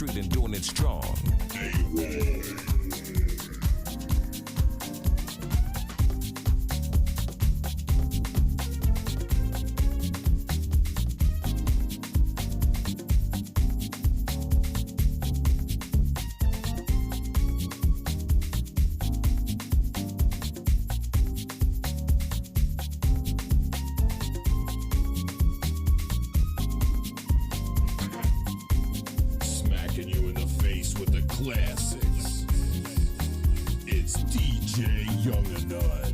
street and doing it strong. Smacking you in the face with the classics. It's DJ Young and Nut.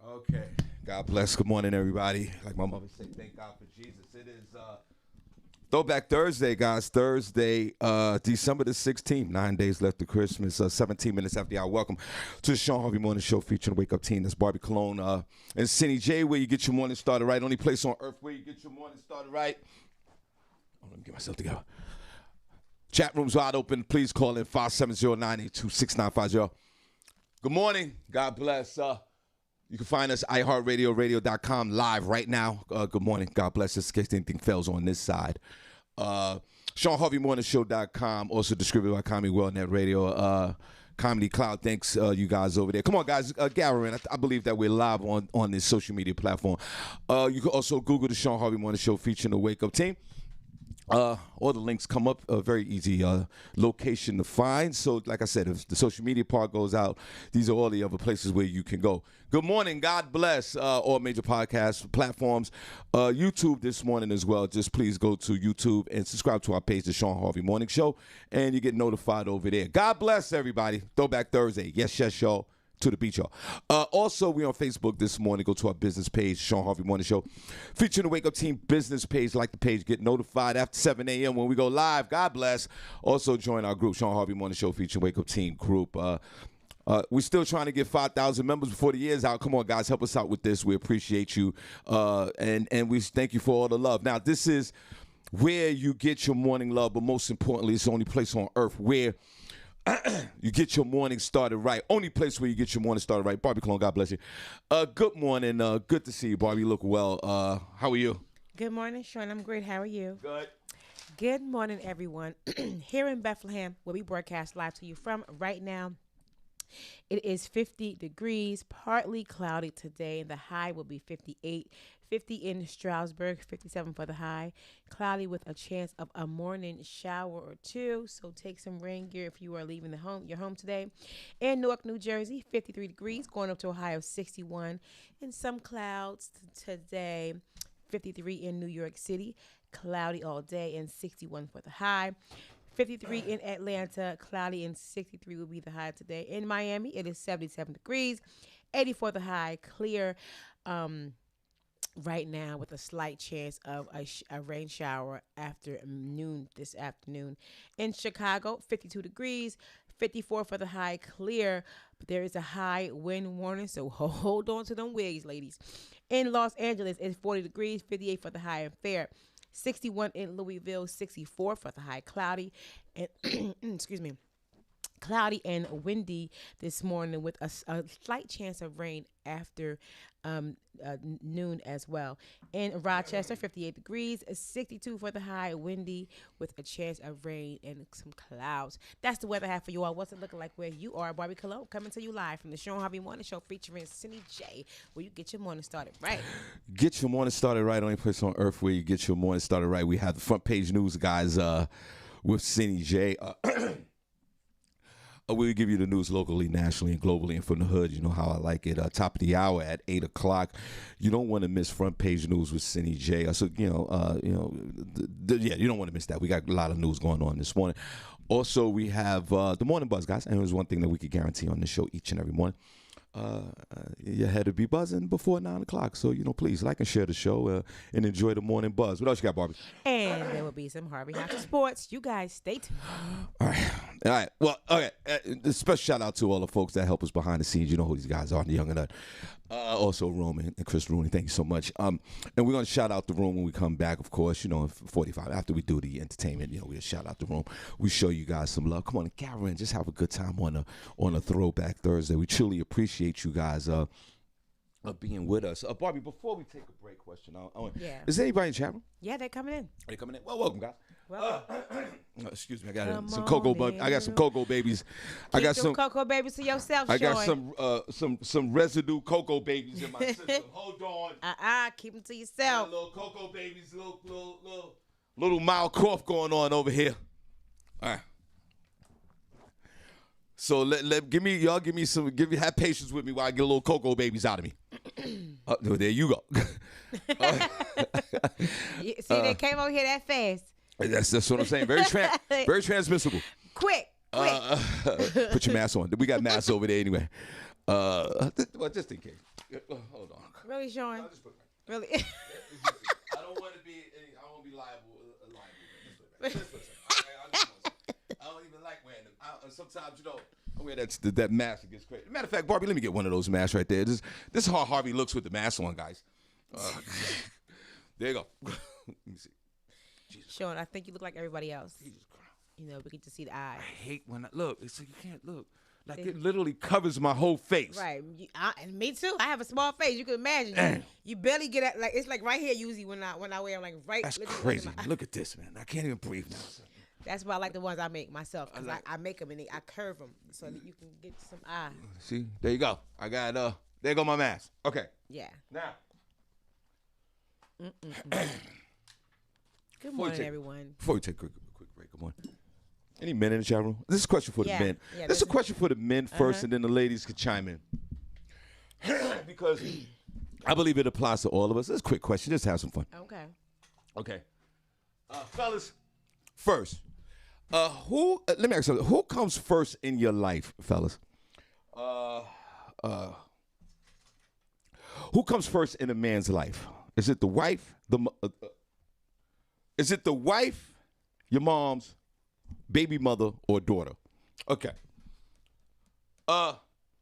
Okay. God bless. Good morning, everybody. Like my mother said, thank God for Jesus. It is Throwback Thursday, guys. Thursday, December the 16th. 9 days left to Christmas. 17 minutes after the hour. Welcome to the Shawn Harvey Morning Show featuring the Wake Up Team. That's Barbi Cologne and Senny J, where you get your morning started right. Only place on earth where you get your morning started right. Oh, let me get myself together. Chat room's wide open. Please call in 570-982-6950. Good morning. God bless. You can find us iHeartRadio, radio.com live right now. Good morning. God bless us in case anything fails on this side. ShawnHarveyMorningShow.com, also distributed by Comedy World Net Radio. Comedy Cloud, thanks you guys over there. Come on, guys, gather in. I believe that we're live on this social media platform. You can also Google the Shawn Harvey Morning Show featuring the Wake Up Team. All the links come up, a very easy location to find. So, like I said, if the social media part goes out, these are all the other places where you can go. Good morning. God bless all major podcast platforms. YouTube this morning as well. Just please go to YouTube and subscribe to our page, The Shawn Harvey Morning Show, and you get notified over there. God bless everybody. Throwback Thursday. Yes, y'all. To the beach, y'all. Also, we on Facebook this morning. Go to our business page, Shawn Harvey Morning Show. Featuring the Wake Up Team business page. Like the page, get notified after 7 a.m. when we go live. God bless. Also, join our group, Shawn Harvey Morning Show, featuring Wake Up Team group. We're still trying to get 5,000 members before the year's out. Come on, guys, help us out with this. We appreciate you, and we thank you for all the love. Now, this is where you get your morning love, but most importantly, it's the only place on earth where you get your morning started right. Only place where you get your morning started right. Barbi Cologne, God bless you. Good morning. Good to see you, Barbi. You look well. How are you? Good morning, Shawn. I'm great. How are you? Good. Good morning, everyone. Here in Bethlehem, where we broadcast live to you from right now, it is 50 degrees, partly cloudy today, and the high will be 58. 50 in Stroudsburg, 57 for the high. Cloudy with a chance of a morning shower or two. So take some rain gear if you are leaving your home today. In Newark, New Jersey, 53 degrees, going up to a high of 61. And some clouds today. 53 in New York City, cloudy all day, and 61 for the high. 53 in Atlanta, cloudy, and 63 will be the high today. In Miami, it is 77 degrees, 84 the high, clear right now with a slight chance of a rain shower after noon this afternoon. In Chicago, 52 degrees, 54 for the high, clear, but there is a high wind warning, so hold on to them wigs, ladies. In Los Angeles, it's 40 degrees, 58 for the high and fair. 61 in Louisville, 64 for the high, cloudy, and excuse me, cloudy and windy this morning with a slight chance of rain after noon as well. In Rochester, 58 degrees, 62 for the high, windy with a chance of rain and some clouds. That's the weather I have for you all. What's it looking like where you are? Barbi Cologne coming to you live from the Shawn Harvey Morning Show featuring Senny J, where you get your morning started right. Get your morning started right. Only place on earth where you get your morning started right. We have the front page news, guys, with Senny J. We'll give you the news locally, nationally, and globally, and from the hood. You know how I like it. Top of the hour at 8 o'clock. You don't want to miss front page news with Senny J. So you don't want to miss that. We got a lot of news going on this morning. Also, we have the morning buzz, guys. And there's one thing that we could guarantee on this show each and every morning. Your head to be buzzing before 9 o'clock. So, please like and share the show and enjoy the morning buzz. What else you got, Barbi? And there will be some Harvey House Sports. You guys stay tuned. All right. Well, okay. A special shout out to all the folks that help us behind the scenes. You know who these guys are, the Young and Nut. Also, Roman and Chris Rooney. Thank you so much. And we're going to shout out the room when we come back, of course, 45. After we do the entertainment, we'll shout out the room. We show you guys some love. Come on and gather in. Just have a good time on a Throwback Thursday. We truly appreciate you guys being with us. Barbie, before we take a break, question. Yeah. Is there anybody in chat room? Yeah, they're coming in. Are they coming in? Well, welcome, guys. Welcome. Excuse me, I got Come some cocoa on bug. I got some in. cocoa babies. I Keep got them some. cocoa babies to yourself, I got Shawn. some residue cocoa babies in my system. Hold on. Keep them to Got yourself. little cocoa babies, little mild cough going on over here. All right. So have patience with me while I get a little cocoa babies out of me. There you go. See, they came over here that fast. That's what I'm saying. Very transmissible. Quick. Put your mask on. We got masks over there anyway. Well, just in case. Hold on. Really, Shawn? No, just put it Really? back. I don't want to be liable. Just put it back. I don't even like wearing them. Sometimes, I wear that mask. It gets crazy. Matter of fact, Barbie, let me get one of those masks right there. This is how Harvey looks with the mask on, guys. There you go. Let me see. Shawn, I think you look like everybody else. Jesus Christ. We get to see the eyes. I hate when I look. It's like you can't look. Like it literally covers my whole face. Right. And me too. I have a small face. You can imagine. You barely get at, it's like right here usually when I wear them, like right. That's crazy. Look at this, man. I can't even breathe now. That's why I like the ones I make myself, because I make them and I curve them so that you can get some eye. See, there you go. I got there go my mask. Okay. Yeah. Now. Good morning, everyone. Before we take a quick break, come on. Any men in the chat room? This is a question for the men. Yeah, this is a question for the men first, and then the ladies can chime in. Because I believe it applies to all of us. This is a quick question. Just have some fun. Okay. Fellas, first, let me ask you something. Who comes first in your life, fellas? Who comes first in a man's life? Is it the wife? Is it the wife, your mom's, baby mother, or daughter? Okay.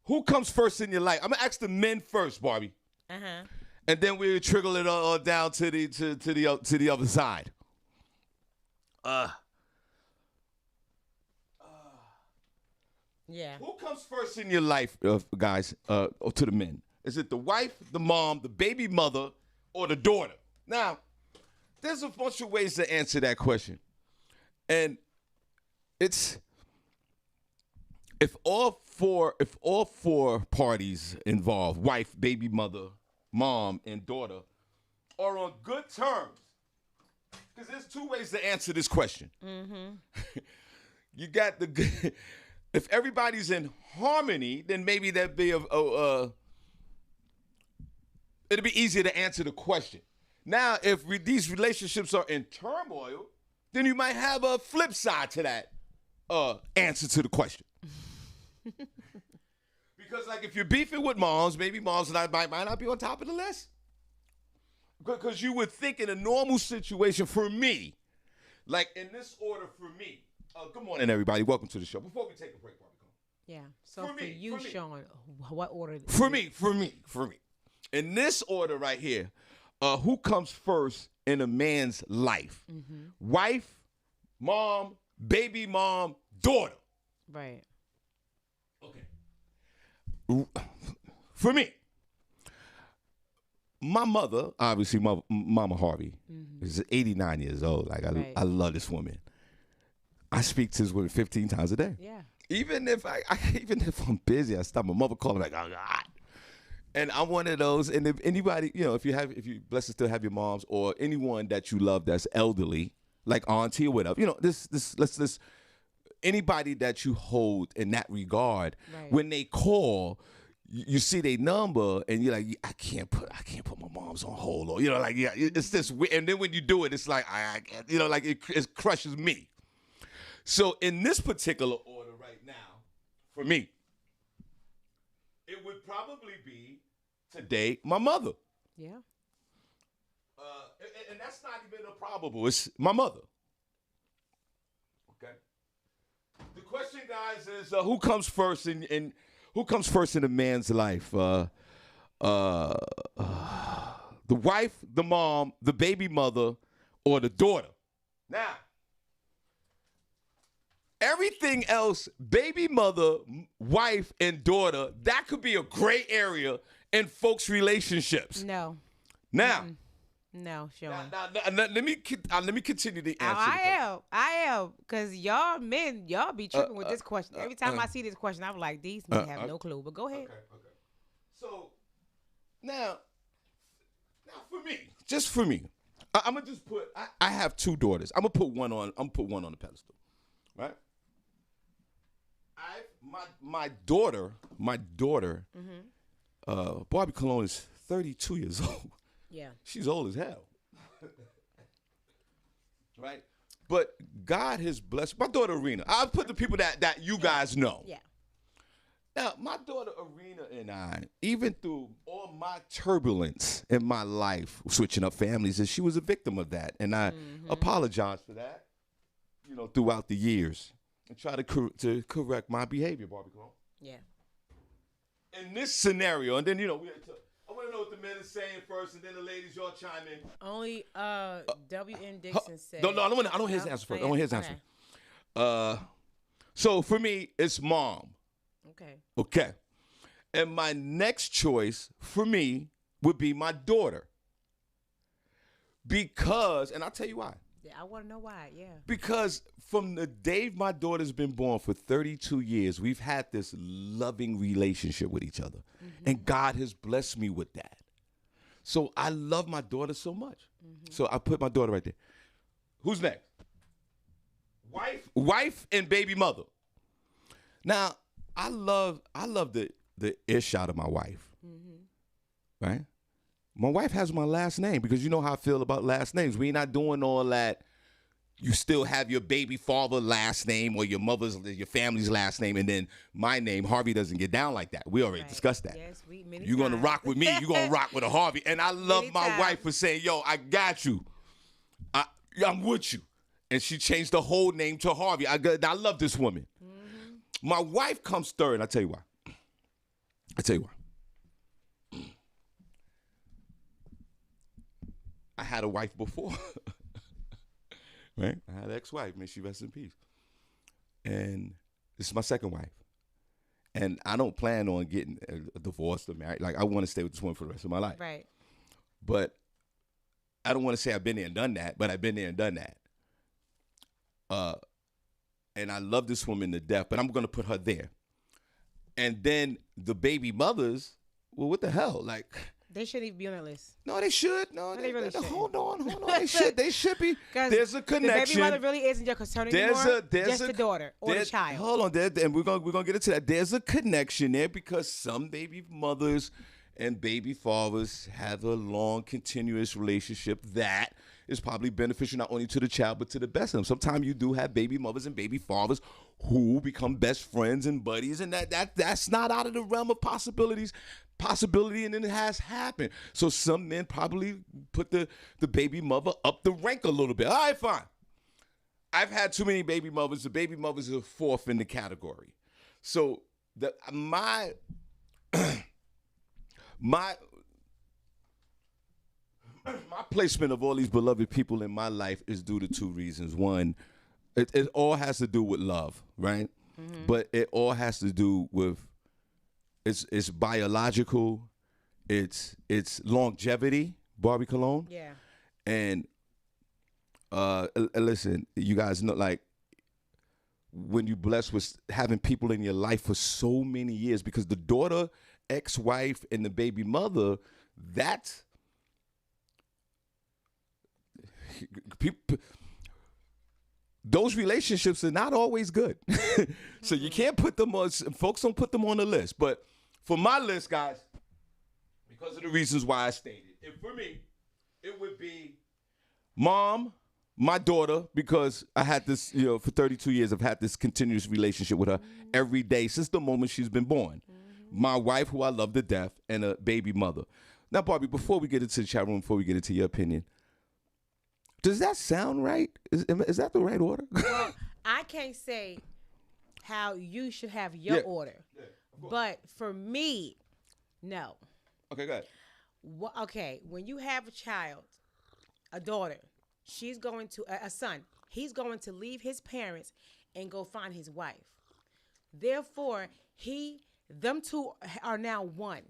Who comes first in your life? I'm gonna ask the men first, Barbie. And then we'll trickle it all down to the other side. Yeah. Who comes first in your life, guys, to the men? Is it the wife, the mom, the baby mother, or the daughter? Now, there's a bunch of ways to answer that question. And it's if all four parties involved, wife, baby mother, mom, and daughter, are on good terms. Because there's two ways to answer this question. You got if everybody's in harmony, then maybe that'd be it'd be easier to answer the question. Now, if these relationships are in turmoil, then you might have a flip side to that answer to the question. Because, like, if you're beefing with moms, maybe moms might not be on top of the list. Because you would think in a normal situation, for me, like in this order for me. Good morning, everybody. Welcome to the show. Before we take a break, Barbie, come on. Yeah. So for you, Shawn, what order? For me. In this order right here, who comes first in a man's life? Wife, mom, baby mom, daughter. Right. Okay. For me, my mother, obviously, Mama Harvey, is 89 years old. Like, I love this woman. I speak to this woman 15 times a day. Yeah. Even if if I'm busy, I stop. My mother calling like, oh God. And I'm one of those. And if anybody, if you blessed to still have your moms or anyone that you love that's elderly, like auntie or whatever, let's anybody that you hold in that regard, when they call, you see their number and you're like, I can't put my mom's on hold, or it's this weird. And then when you do it, it's like it crushes me. So in this particular order right now, for me, it would probably be today my mother. Yeah. And that's not even a probable. It's my mother. Okay. The question, guys, is who comes first in a man's life? The wife, the mom, the baby mother, or the daughter? Now, everything else, baby mother, wife, and daughter, that could be a gray area, in folks' relationships. No. Now, No, Sean. let me continue the answer. I am, because y'all men, y'all be tripping with this question. Every time I see this question, I'm like, these men have no clue. But go ahead. Okay. So now for me, just for me, I'm gonna just put. I have two daughters. I'm gonna put one on the pedestal, right? My daughter, Barbi Cologne is 32 years old. Yeah. She's old as hell. Right? But God has blessed my daughter Arena. I'll put the people that you guys know. Yeah. Now, my daughter Arena and I, even through all my turbulence in my life, switching up families, and she was a victim of that. And I apologize for that, throughout the years. And try to correct my behavior, Barbi Cologne. Yeah. In this scenario, and then, I want to know what the men are saying first, and then the ladies, y'all chime in. Only W.N. Dixon said. No, I don't want his answer first. I want his answer. So for me, it's mom. Okay. And my next choice for me would be my daughter. Because, and I'll tell you why. Yeah, I want to know why, yeah. Because from the day my daughter's been born for 32 years, we've had this loving relationship with each other. And God has blessed me with that. So I love my daughter so much. So I put my daughter right there. Who's next? Wife and baby mother. Now, I love the ish out of my wife. Right? My wife has my last name because you know how I feel about last names. We're not doing all that. You still have your baby father last name or your family's last name, and then my name, Harvey, doesn't get down like that. We already discussed that. Yes, you're going to rock with me. You're going to rock with a Harvey. And I love my wife for saying, yo, I got you. I'm with you. And she changed the whole name to Harvey. I love this woman. My wife comes third, and I'll tell you why. I had a wife before. Right? I had an ex-wife. May she rest in peace. And this is my second wife. And I don't plan on getting divorced or married. Like, I want to stay with this woman for the rest of my life. Right. But I don't want to say I've been there and done that, but I've been there and done that. And I love this woman to death, but I'm going to put her there. And then the baby mothers, well, what the hell? Like, they shouldn't even be on that list. No, they should. No, they really should. Hold on. They should. They should be. There's a connection. The baby mother really isn't your concern anymore. Just the daughter or the child. Hold on, and we're gonna get into that. There's a connection there because some baby mothers and baby fathers have a long, continuous relationship that is probably beneficial not only to the child but to the best of them. Sometimes you do have baby mothers and baby fathers who become best friends and buddies, and that's not out of the realm of possibility, and it has happened. So some men probably put the baby mother up the rank a little bit. All right, fine. I've had too many baby mothers. The baby mothers are fourth in the category. So my placement of all these beloved people in my life is due to two reasons. One, it all has to do with love, right? But it all has to do with it's biological, it's longevity, Barbi Cologne. Yeah. And listen, you guys know, like, when you're blessed with having people in your life for so many years, because the daughter, ex-wife, and the baby mother, that's people. Those relationships are not always good. So you can't put them on, folks don't put them on the list. But for my list, guys, because of the reasons why I stated, for me, it would be mom, my daughter, because I had this, for 32 years, I've had this continuous relationship with her every day since the moment she's been born. My wife, who I love to death, and a baby mother. Now, Barbi, before we get into the chat room, before we get into your opinion, does that sound right? Is that the right order? Well, I can't say how you should have your order. Yeah, but for me, no. Okay, go ahead. Okay, when you have a child, a daughter, she's going to, a son, he's going to leave his parents and go find his wife. Therefore, them two are now one.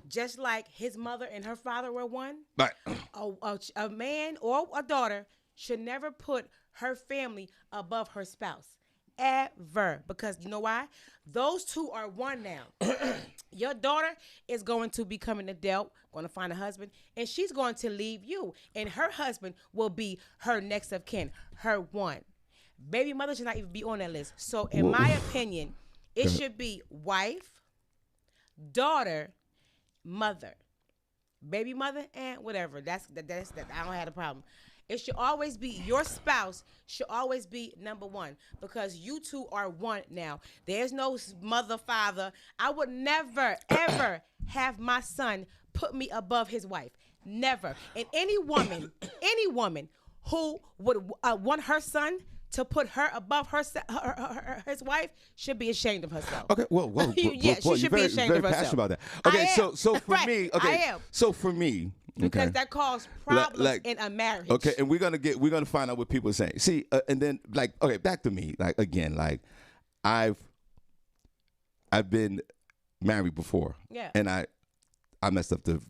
just like his mother and her father were one. Right. A man or a daughter should never put her family above her spouse. Ever. Because you know why? Those two are one now. Your daughter is going to become an adult, going to find a husband, and she's going to leave you. And her husband will be her next of kin, her one. Baby mother should not even be on that list. So in my opinion, it should be wife, daughter, mother. Baby mother and whatever. That's I don't have a problem. It should always be your spouse should always be number one because you two are one now. There's no mother, father. I would never, ever have my son put me above his wife. Never. And any woman who would want her son to put her above his wife should be ashamed of herself. Okay, well, yeah, she should be ashamed of herself. Passionate about that. Okay, so for right, me, okay, I am. so for me, because that caused problems in a marriage. Okay, and we're gonna find out what people are saying. See, and then okay, back to me. Again, I've been married before. Yeah. And I messed up the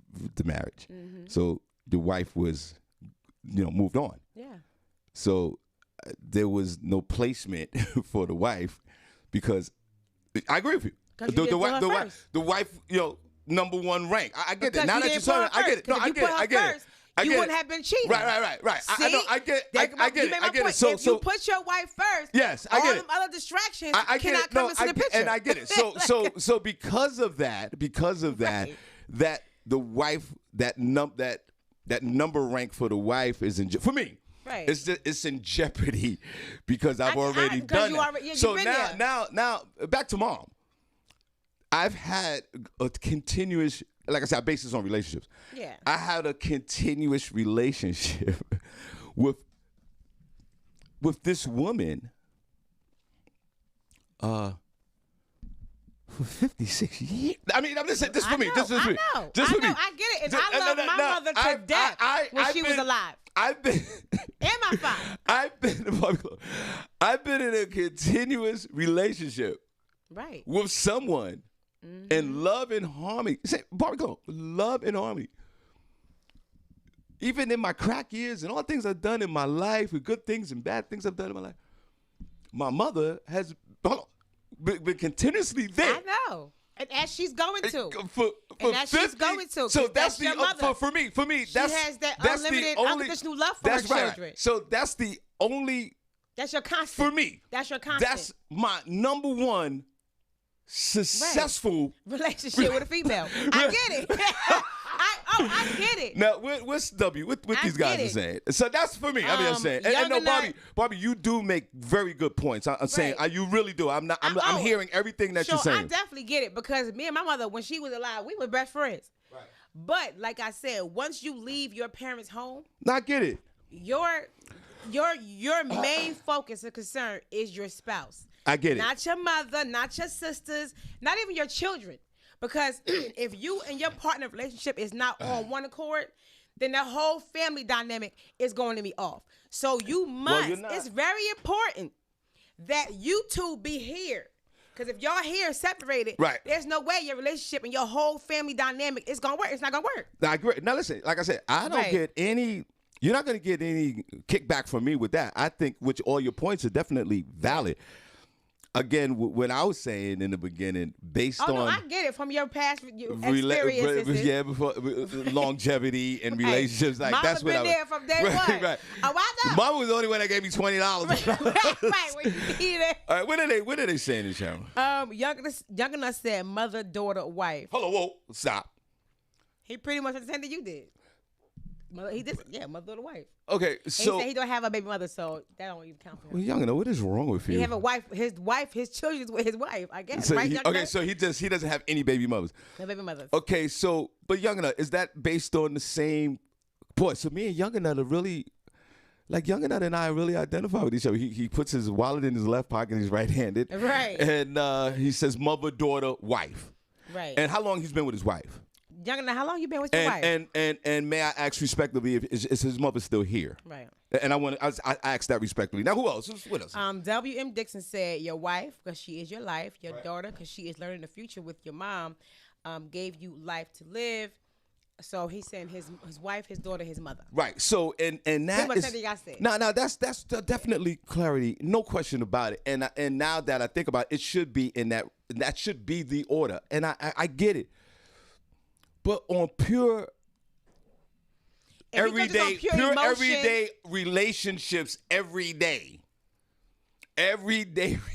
marriage. Mm-hmm. So the wife was, moved on. Yeah. So there was no placement for the wife because I agree with you. The wife, number one rank. I get because it. Now that you're saying it, I get it. No, I get it. You wouldn't have been cheating. Right. See? I get it. So if you put your wife first, yes, I get it. All them other distractions I cannot come into the picture. And I get it. So because of that, right. that the wife, that number rank for the wife is for me. Right. It's in jeopardy because I've already done it. So now back to mom. I've had a continuous, like I said, I base this on relationships. Yeah. I had a continuous relationship with this woman for 56 years. I mean, I'm just saying, this for me. This is for me. I get it. And I love my mother to death when she was alive. I've been and my father. I've been in a continuous relationship, right, with someone, in love and harmony. Say, Barbi, love and harmony. Even in my crack years and all things I've done in my life, with good things and bad things I've done in my life, my mother has been continuously there. I know. And as she's going to. She's going to. So that's your mother. For me, she has that unlimited, unconditional love for her children. Right. So that's the only. That's your constant. For me. That's your constant. That's my number one successful relationship with a female. I get it. I get it. Now, what's W? What these guys are saying? So that's for me. I'm saying. And no, Barbi, you do make very good points. I'm saying you really do. I'm hearing everything that you're saying. I definitely get it because me and my mother, when she was alive, we were best friends. Right. But like I said, once you leave your parents' home, I get it. Your main focus and concern is your spouse. I get it. Not your mother, not your sisters, not even your children. Because if you and your partner relationship is not on one accord, then the whole family dynamic is going to be off. So you must, it's very important that you two be here. Because if y'all here separated, there's no way your relationship and your whole family dynamic is going to work. It's not going to work. I agree. Now listen, like I said, I don't get any, you're not going to get any kickback from me with that. I think all your points are definitely valid. Again, what I was saying in the beginning, based on... I get it from your past experiences. Yeah, before longevity and relationships. Like, that's what I was... there from day one. Right. Oh, I know. Mom was the only one that gave me $20. right, when you need it. All right, what are they saying in the show? Young enough said mother, daughter, wife. Hold on, whoa, stop. He pretty much said the same thing you did. Mother, daughter, wife. Okay, so he said he don't have a baby mother, so that don't even count for him. Well, Young enough, what is wrong with you? He have a wife. His children's with his wife, I guess. So right? So he doesn't have any baby mothers. No baby mothers. Okay, so but Young enough, is that based on the same? Boy, so me and Young enough are really. Like Young and I really identify with each other. He puts his wallet in his left pocket and he's right-handed. Right. And he says mother, daughter, wife. Right. And how long he's been with his wife? Young and how long you been with your wife? And may I ask respectfully, is his mother still here? Right. And I asked that respectfully. Now who else? What else? W.M. Dixon said your wife because she is your life, your daughter because she is learning the future with your mom. gave you life to live. So he's saying his wife, his daughter, his mother. Right. So and that much is sense y'all said. no, that's definitely clarity, no question about it. And now that I think about it, it should be in that should be the order. And I get it, but on pure everyday relationships, everyday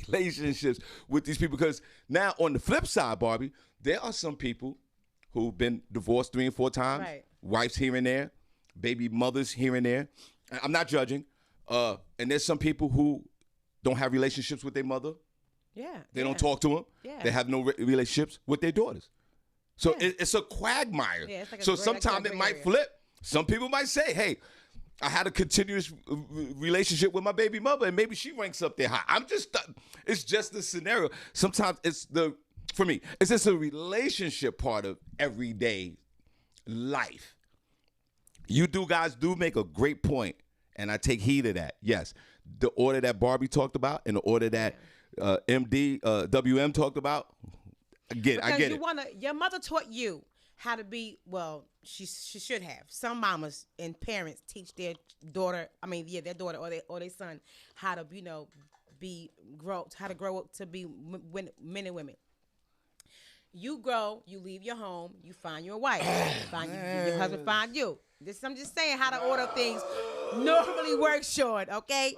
relationships with these people. Because now on the flip side, Barbie, there are some people who've been divorced 3 and 4 times, right. Wives here and there, baby mothers here and there. I'm not judging. And there's some people who don't have relationships with their mother. Yeah. They don't talk to them. Yeah. They have no relationships with their daughters. So it's a quagmire. Yeah, it's like so sometimes it might flip. Some people might say, hey, I had a continuous relationship with my baby mother, and maybe she ranks up there high. It's just the scenario. Sometimes for me, it's just a relationship part of everyday life. You guys do make a great point, and I take heed of that. Yes, the order that Barbie talked about and the order that WM talked about, I get it. Your mother taught you how to be, well, she should have. Some mamas and parents teach their daughter or their son how to, how to grow up to be men and women. You grow, you leave your home, you find your wife, your husband find you. I'm just saying how to order things normally works, Shawn, okay?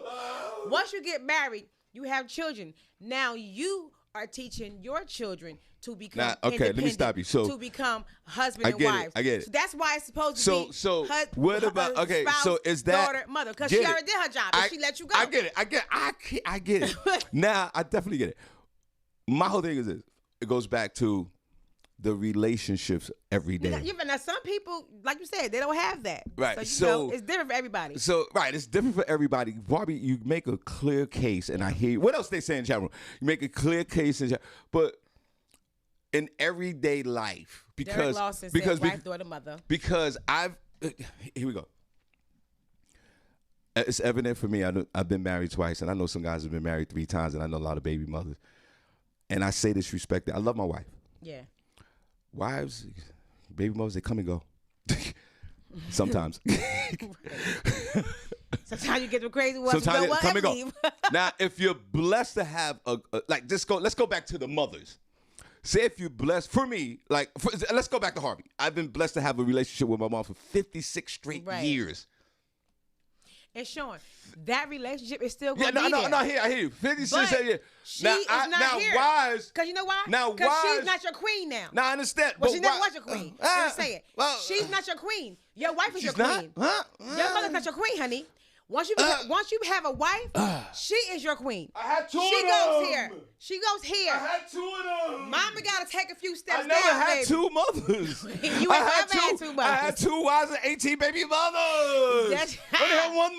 Once you get married, you have children. Now you are teaching your children to become independent. Let me stop you. So to become husband and wife. I get it. So that's why it's supposed to be what about spouse, so is that daughter, mother? Because she already did her job and she let you go. I get it. I get it. Now I definitely get it. My whole thing is this. It goes back to the relationships every day. Now some people, like you said, they don't have that. Right. So it's different for everybody. It's different for everybody. Barbie, you make a clear case, and I hear you. What else they say in the chat room? You make a clear case but in everyday life, because wife, daughter, mother. Because here we go. It's evident for me. I've been married twice, and I know some guys have been married 3 times, and I know a lot of baby mothers. And I say this respected. I love my wife. Yeah. Wives, baby mothers, they come and go. Sometimes. Sometimes you get the crazy ones. Sometimes they come and go. Now, if you're blessed to have let's go back to the mothers. Say if you're blessed, for me, let's go back to Harvey. I've been blessed to have a relationship with my mom for 56 straight years. And Shawn, that relationship is still going to be there. No, I hear you. 56 years. She is not here. Wives. Because you know why? Because she's not your queen now. Now, I understand. Well, she never was your queen. I'm saying. She's not your queen. Your wife is your queen. Your mother's not your queen, honey. Once you have a wife, she is your queen. I had 2 of them. She goes here. She goes here. I had 2 of them. Mama got to take a few steps I never down, had baby. 2 mothers. You ain't never had 2 mothers. I had 2 wives and 18 baby mothers. I only had one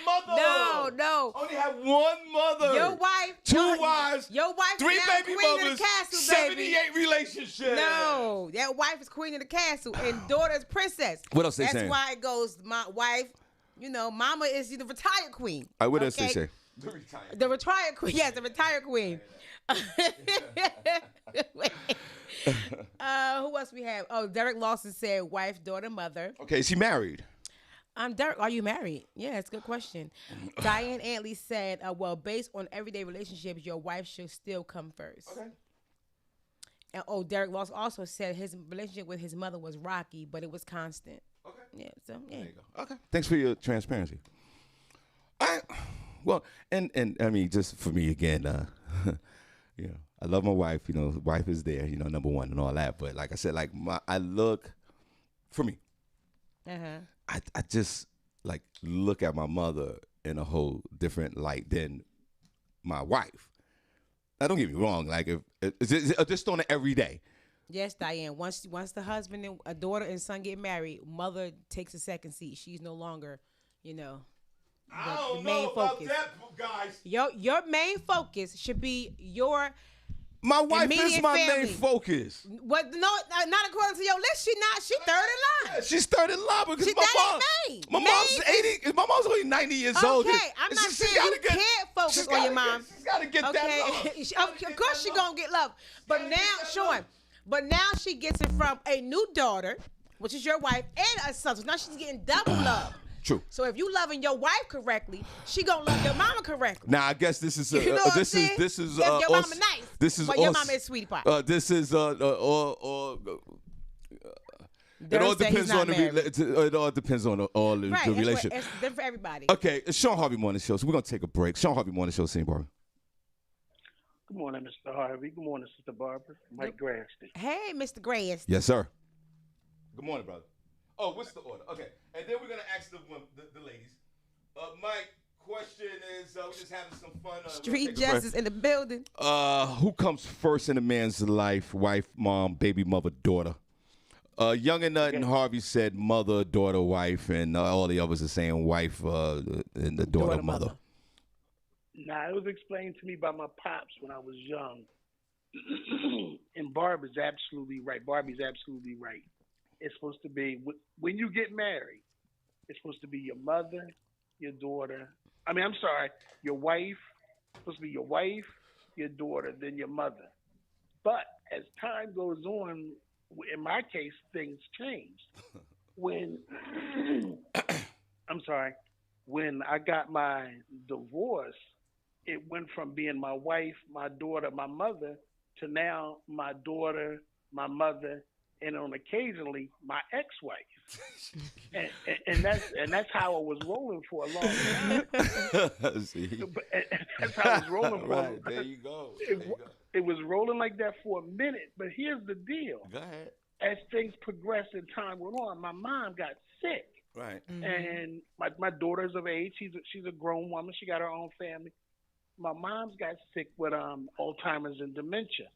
mother. No. Only had 1 mother. Your wife. 2 wives. Your wife 3 is now baby queen mothers. of the castle, 78 relationships. No, that wife is queen of the castle and daughter is princess. What else they saying? That's why it goes, my wife, mama is the retired queen. What else they say? The retired queen. Yes, the retired queen. Who else we have? Oh, Derek Lawson said wife, daughter, mother. Okay, is he married? Derek, are you married? Yeah, it's a good question. Diane Antley said, well, based on everyday relationships, your wife should still come first. Okay. And Derek Lawson also said his relationship with his mother was rocky, but it was constant. Okay. Yeah, so yeah. There you go. Okay. Thanks for your transparency. And I mean, just for me again, I love my wife. Wife is there. Number one and all that. But like I said, for me. I just look at my mother in a whole different light than my wife. Now, don't get me wrong. It's just on it every day. Yes, Diane. Once the husband and a daughter and son get married, mother takes a second seat. She's no longer, the main focus. That, guys. Your main focus should be your. My wife is my main focus. What? No, not according to your list. She's third in line. Yeah, she's third in line because my mom's 80. My mom's only 90 years old. Okay, I'm not saying you can't focus on your mom. She's got to get that love. Of course she's gonna get love. But now, Shawn, But now she gets it from a new daughter, which is your wife, and a son. So now she's getting double love. True. So if you loving your wife correctly, she gonna love your mama correctly. Now I guess this is You know what I'm this saying? is If your mama us- nice, This is but your us- mama is sweetie pie. This is it all Derek said he's depends not on the married. it all depends on all the Right, relationship. it's different for everybody. Okay, it's Shawn Harvey Morning Show, so we're gonna take a break. Shawn Harvey Morning Show, scene, Barbi. Good morning, Mr. Harvey. Good morning, Sister Barbara. Mike Grasty. Hey, Mr. Grass. Yes, sir. Good morning, brother. Oh, what's the order? Okay, and then we're gonna ask the ladies. Mike, question is, we're just having some fun. Street justice in the building. Who comes first in a man's life? Wife, mom, baby mother, daughter. Young and Nut and Harvey said mother, daughter, wife, and all the others are saying wife and the daughter, mother. Now, it was explained to me by my pops when I was young. And Barbie's absolutely right. Barbie's absolutely right. It's supposed to be, when you get married, it's supposed to be your mother, your daughter. Your wife. It's supposed to be your wife, your daughter, then your mother. But as time goes on, in my case, things changed. When when I got my divorce, it went from being my wife, my daughter, my mother, to now my daughter, my mother, and on occasionally my ex-wife. and that's how I was rolling for a long time. See? That's how I was rolling for. Right, there you go. It was rolling like that for a minute, but here's the deal. Go ahead. As things progressed and time went on, my mom got sick. Right. And my daughter's of age. She's a grown woman. She got her own family. My mom's got sick with Alzheimer's and dementia.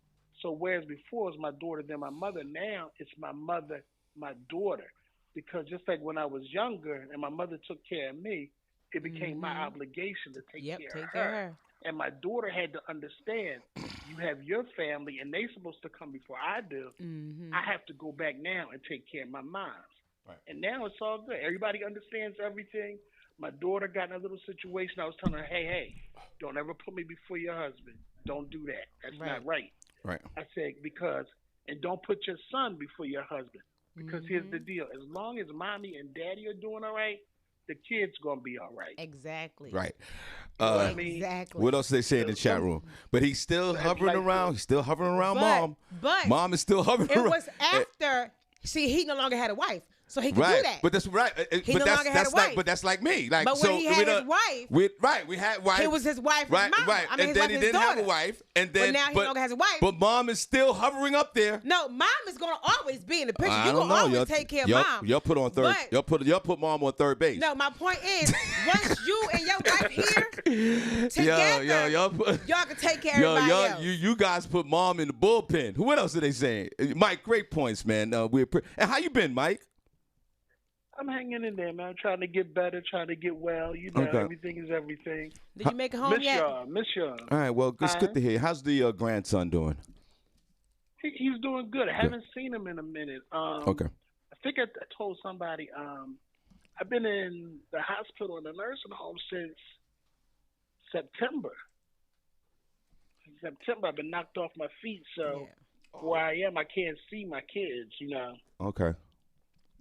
So whereas before it was my daughter, then my mother, now it's my mother, my daughter. Because just like when I was younger and my mother took care of me, it became my obligation to take care of her. And my daughter had to understand, you have your family and they're supposed to come before I do. I have to go back now and take care of my mom's. Right. And now it's all good. Everybody understands everything. My daughter got in a little situation. I was telling her, hey, don't ever put me before your husband. Don't do that. That's not right. Right. I said, and don't put your son before your husband. Because here's the deal. As long as mommy and daddy are doing all right, the kid's going to be all right. Exactly. Right. Exactly. What else they say in the chat room? But he's still hovering around. He's still hovering around mom. But mom is still hovering around. It was after, he no longer had a wife. So he could do that. But that's right. He no longer had a wife. But that's like me. Like, but when he had his wife, we had wife. It was his wife, right, his mama. right. I mean, and then he didn't have a wife, and then but now he no longer has a wife. But mom is still hovering up there. No, mom is gonna always be in the picture. I You don't gonna know. always take care of mom. Y'all put on third. Y'all put mom on third base. No, my point is, once you and your wife here together, y'all can take care of everybody else. You guys put mom in the bullpen. What else are they saying? Mike, great points, man. And how you been, Mike? I'm hanging in there, man. Trying to get better, trying to get well. You know, everything is everything. Did you make it home yet? Miss y'all. All right, well, it's good to hear. How's the grandson doing? He's doing good. I haven't seen him in a minute. Okay. I think I told somebody I've been in the hospital and the nursing home since September. I've been knocked off my feet, so where I am, I can't see my kids, you know. Okay.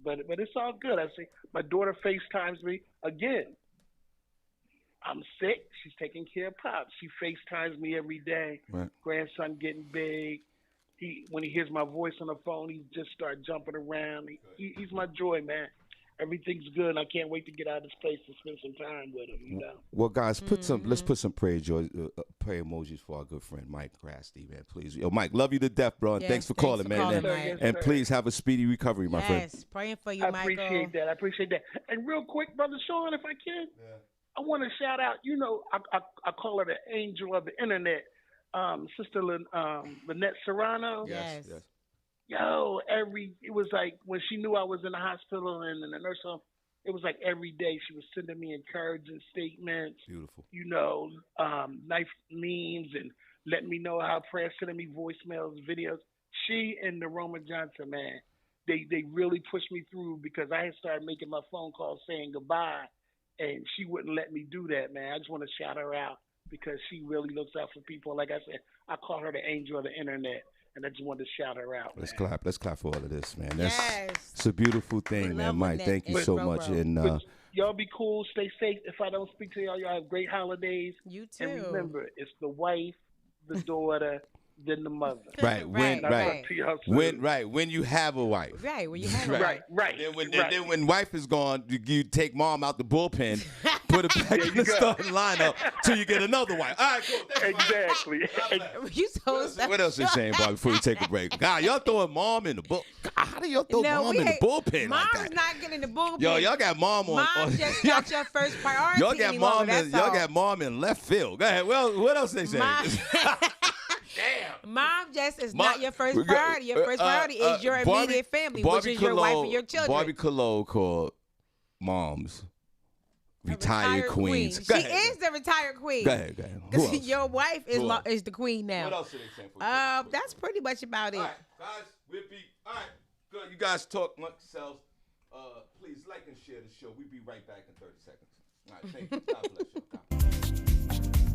But it's all good. I see my daughter FaceTimes me again. I'm sick. She's taking care of Pops. She FaceTimes me every day. Right. Grandson getting big. When he hears my voice on the phone, he just starts jumping around. He's my joy, man. Everything's good. And I can't wait to get out of this place and spend some time with him. You know. Well, guys, let's put some prayer emojis for our good friend Mike Grasty, man. Please, yo, Mike, love you to death, bro. And thanks for calling, man. And please have a speedy recovery, my friend. Yes, praying for you, Michael. I appreciate that. And real quick, Brother Shawn, if I can, I want to shout out. You know, I call her the angel of the internet, Sister Lynette Serrano. Yes. Yo, it was like when she knew I was in the hospital and in the nursing home, it was like every day she was sending me encouraging statements. Beautiful. You know, nice memes and letting me know how prayers, sending me voicemails, videos. She and the Roman Johnson, man, they really pushed me through because I had started making my phone calls saying goodbye, and she wouldn't let me do that, man. I just want to shout her out because she really looks out for people. Like I said, I call her the angel of the internet. and I just wanted to shout her out. Let's man. clap. Let's clap for all of this, man. Yes. It's a beautiful thing, We man. love Mike, when that thank you is so bro, much. bro. And But y'all be cool. Stay safe. If I don't speak to y'all, y'all have great holidays. You too. And remember, it's the wife, the daughter, then the mother. right, when Right, right, I'll talk to y'all soon. when you have a wife. Right, where you have Right. it. Right. Then when wife is gone, you take mom out the bullpen, put her back in the starting lineup till you get another wife. All right, cool. Thanks, Exactly. You so what else is saying, Bob, before we take a break? God, y'all throwing mom in the bull. God, how do y'all throw mom in the bullpen Mom's like that? not getting the bullpen. Yo, y'all got mom on. Mom just not your first priority. Y'all got any longer, mom. that's Y'all all. got mom in left field. Go ahead. Well, what else they say? Damn. Mom just is Mom- not your first we got- priority. Your first priority is your Barbie- immediate family, Barbie which is your wife and your children. Barbie Colo called moms A retired queens. Queen. Go She ahead. is the retired queen. Go ahead. Who else? Because your wife is Who else? is the queen now. What else are they saying? For you? That's pretty much about it. All right, guys, we'll be all right. Good. You guys talk amongst yourselves. Please like and share the show. We'll be right back in 30 seconds. All right, thank you. God bless you.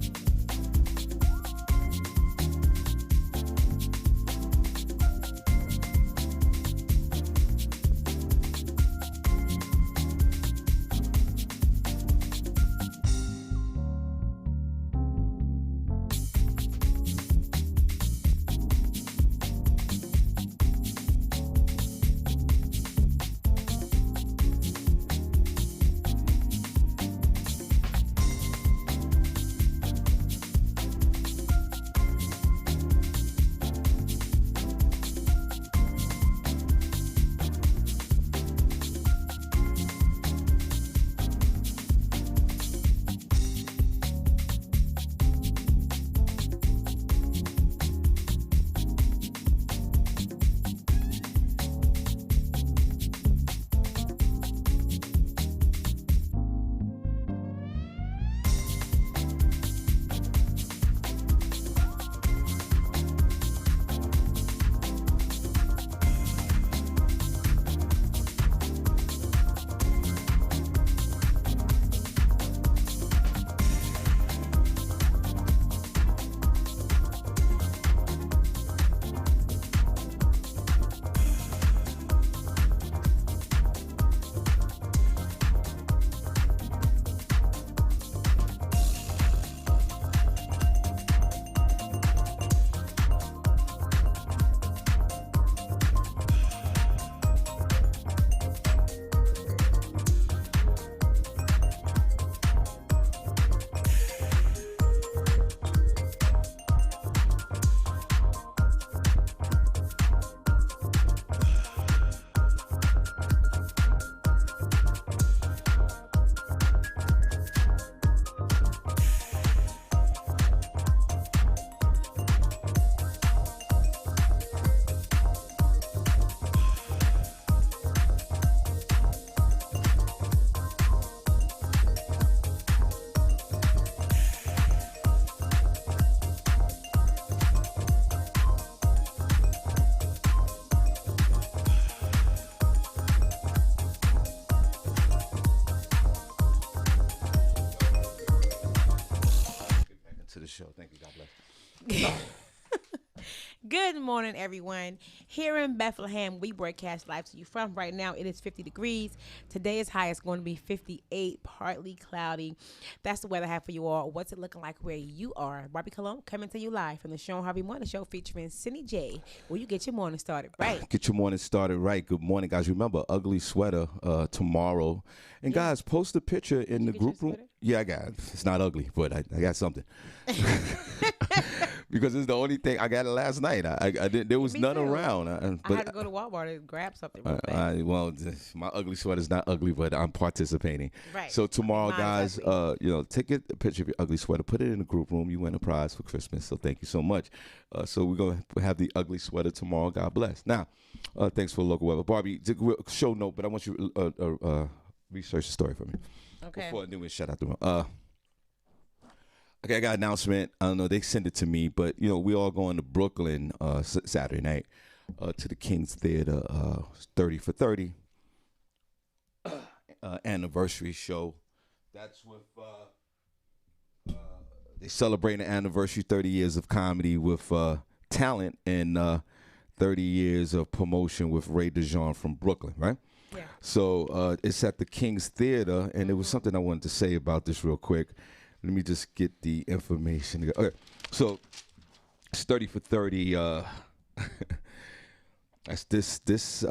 To the show. Thank you. God bless. Good morning, everyone. Here in Bethlehem, we broadcast live to you from right now. It is 50 degrees. Today is high. It's going to be 58, partly cloudy. That's the weather I have for you all. What's it looking like where you are? Barbie Cologne coming to you live from the Shawn Harvey Morning Show featuring Senny J, where you get your morning started right. Get your morning started right. Good morning, guys. Remember, ugly sweater tomorrow. And guys, post a picture in the get group your room. sweater? Yeah, I got it. It's not ugly, but I got something. Because it's the only thing I got it last night. I didn't. There was Me none too. around. I had to go to Walmart and grab something real fast. Well, my ugly sweater is not ugly, but I'm participating. Right. So tomorrow, Mine's guys, ugly. take a picture of your ugly sweater, put it in the group room. You win a prize for Christmas. So thank you so much. So we're gonna have the ugly sweater tomorrow. God bless. Now, thanks for the local weather, Barbie. Show note, but I want you to research the story for me. Okay. Before I do it, shout out to them. Okay, I got an announcement. I don't know. They send it to me, but we all going to Brooklyn Saturday night to the King's Theater 30 for 30 anniversary show. That's with they celebrate an anniversary 30 years of comedy with talent, and 30 years of promotion with Ray DeJean from Brooklyn, right? Yeah. So it's at the King's Theater, and there was something I wanted to say about this real quick. Let me just get the information. Okay, so it's 30 for 30. That's this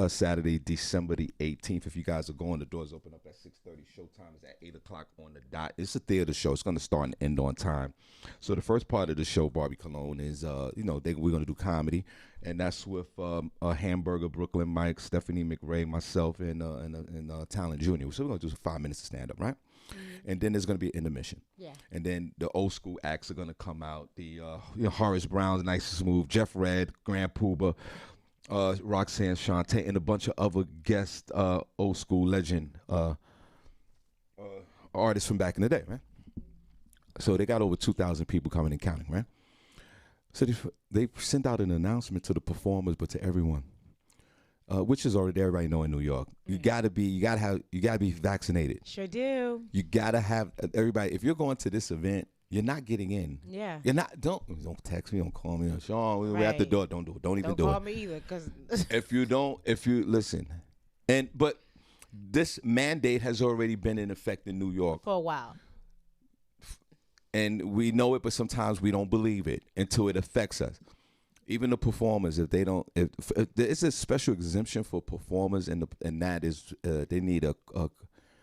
Saturday, December the 18th. If you guys are going, the doors open up at 6:30. Showtime is at 8 o'clock on the dot. It's a theater show. It's going to start and end on time. So the first part of the show, Barbi Cologne, is, we're going to do comedy. And that's with Hamburger, Brooklyn Mike, Stephanie McRae, myself, and Talent Jr. So we're going to do 5 minutes of stand-up, right? Mm-hmm. And then there's going to be an intermission. Yeah. And then the old school acts are going to come out. The Horace Brown's Nice and Smooth, Jeff Red, Grand Pooba, Roxanne Shante, and a bunch of other guest old school legend artists from back in the day, right? So they got over 2,000 people coming and counting, right? So they sent out an announcement to the performers, but to everyone, which is already everybody know in New York. You gotta be vaccinated. Sure do. You gotta have everybody. If you're going to this event, you're not getting in. Yeah. You're not. Don't text me. Don't call me. Shawn, we're at the door. Don't do it. Don't even do it. Don't call me either, because if you listen, but this mandate has already been in effect in New York for a while. And we know it, but sometimes we don't believe it until it affects us. Even the performers, if they don't, if it's a special exemption for performers, and that is they need a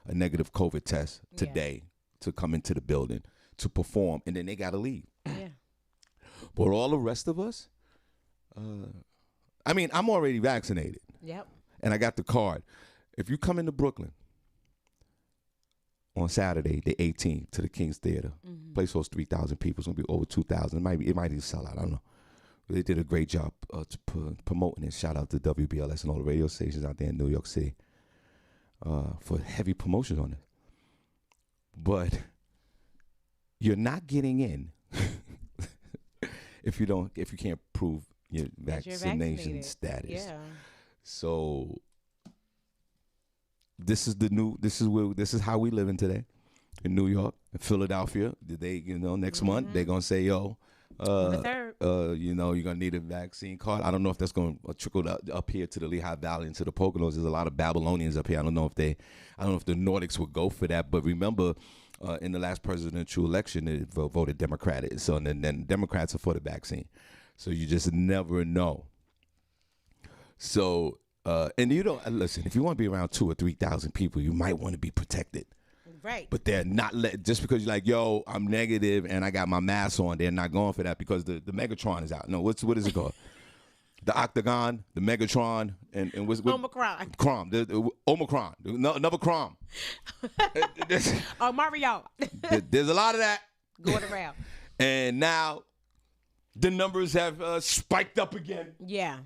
negative COVID test today to come into the building to perform, and then they gotta leave. Yeah. But all the rest of us, I mean, I'm already vaccinated. Yep. And I got the card. If you come into Brooklyn on Saturday, the 18th, to the King's Theater, place hosts 3,000 people. It's gonna be over 2,000. It might even sell out. I don't know. They did a great job promoting it. Shout out to WBLS and all the radio stations out there in New York City for heavy promotions on it. But you're not getting in if you can't prove your vaccination status. Yeah. So this is how we living today in New York, in Philadelphia. Next month they're gonna say, yo, you're gonna need a vaccine card. I don't know if that's gonna trickle up here to the Lehigh Valley and to the Poconos. There's a lot of Babylonians up here. I don't know if the Nordics would go for that. But remember, in the last presidential election, they voted Democratic. So then Democrats are for the vaccine. So you just never know. So and you don't listen. If you want to be around 2,000 or 3,000 people, you might want to be protected. Right. But they're not just because you're like, yo, I'm negative and I got my mask on. They're not going for that because the Megatron is out. No, what is it called? The Octagon, the Megatron, and Omicron. The Omicron. Another Crom. Mario. There's a lot of that going around. And now the numbers have spiked up again. Yeah.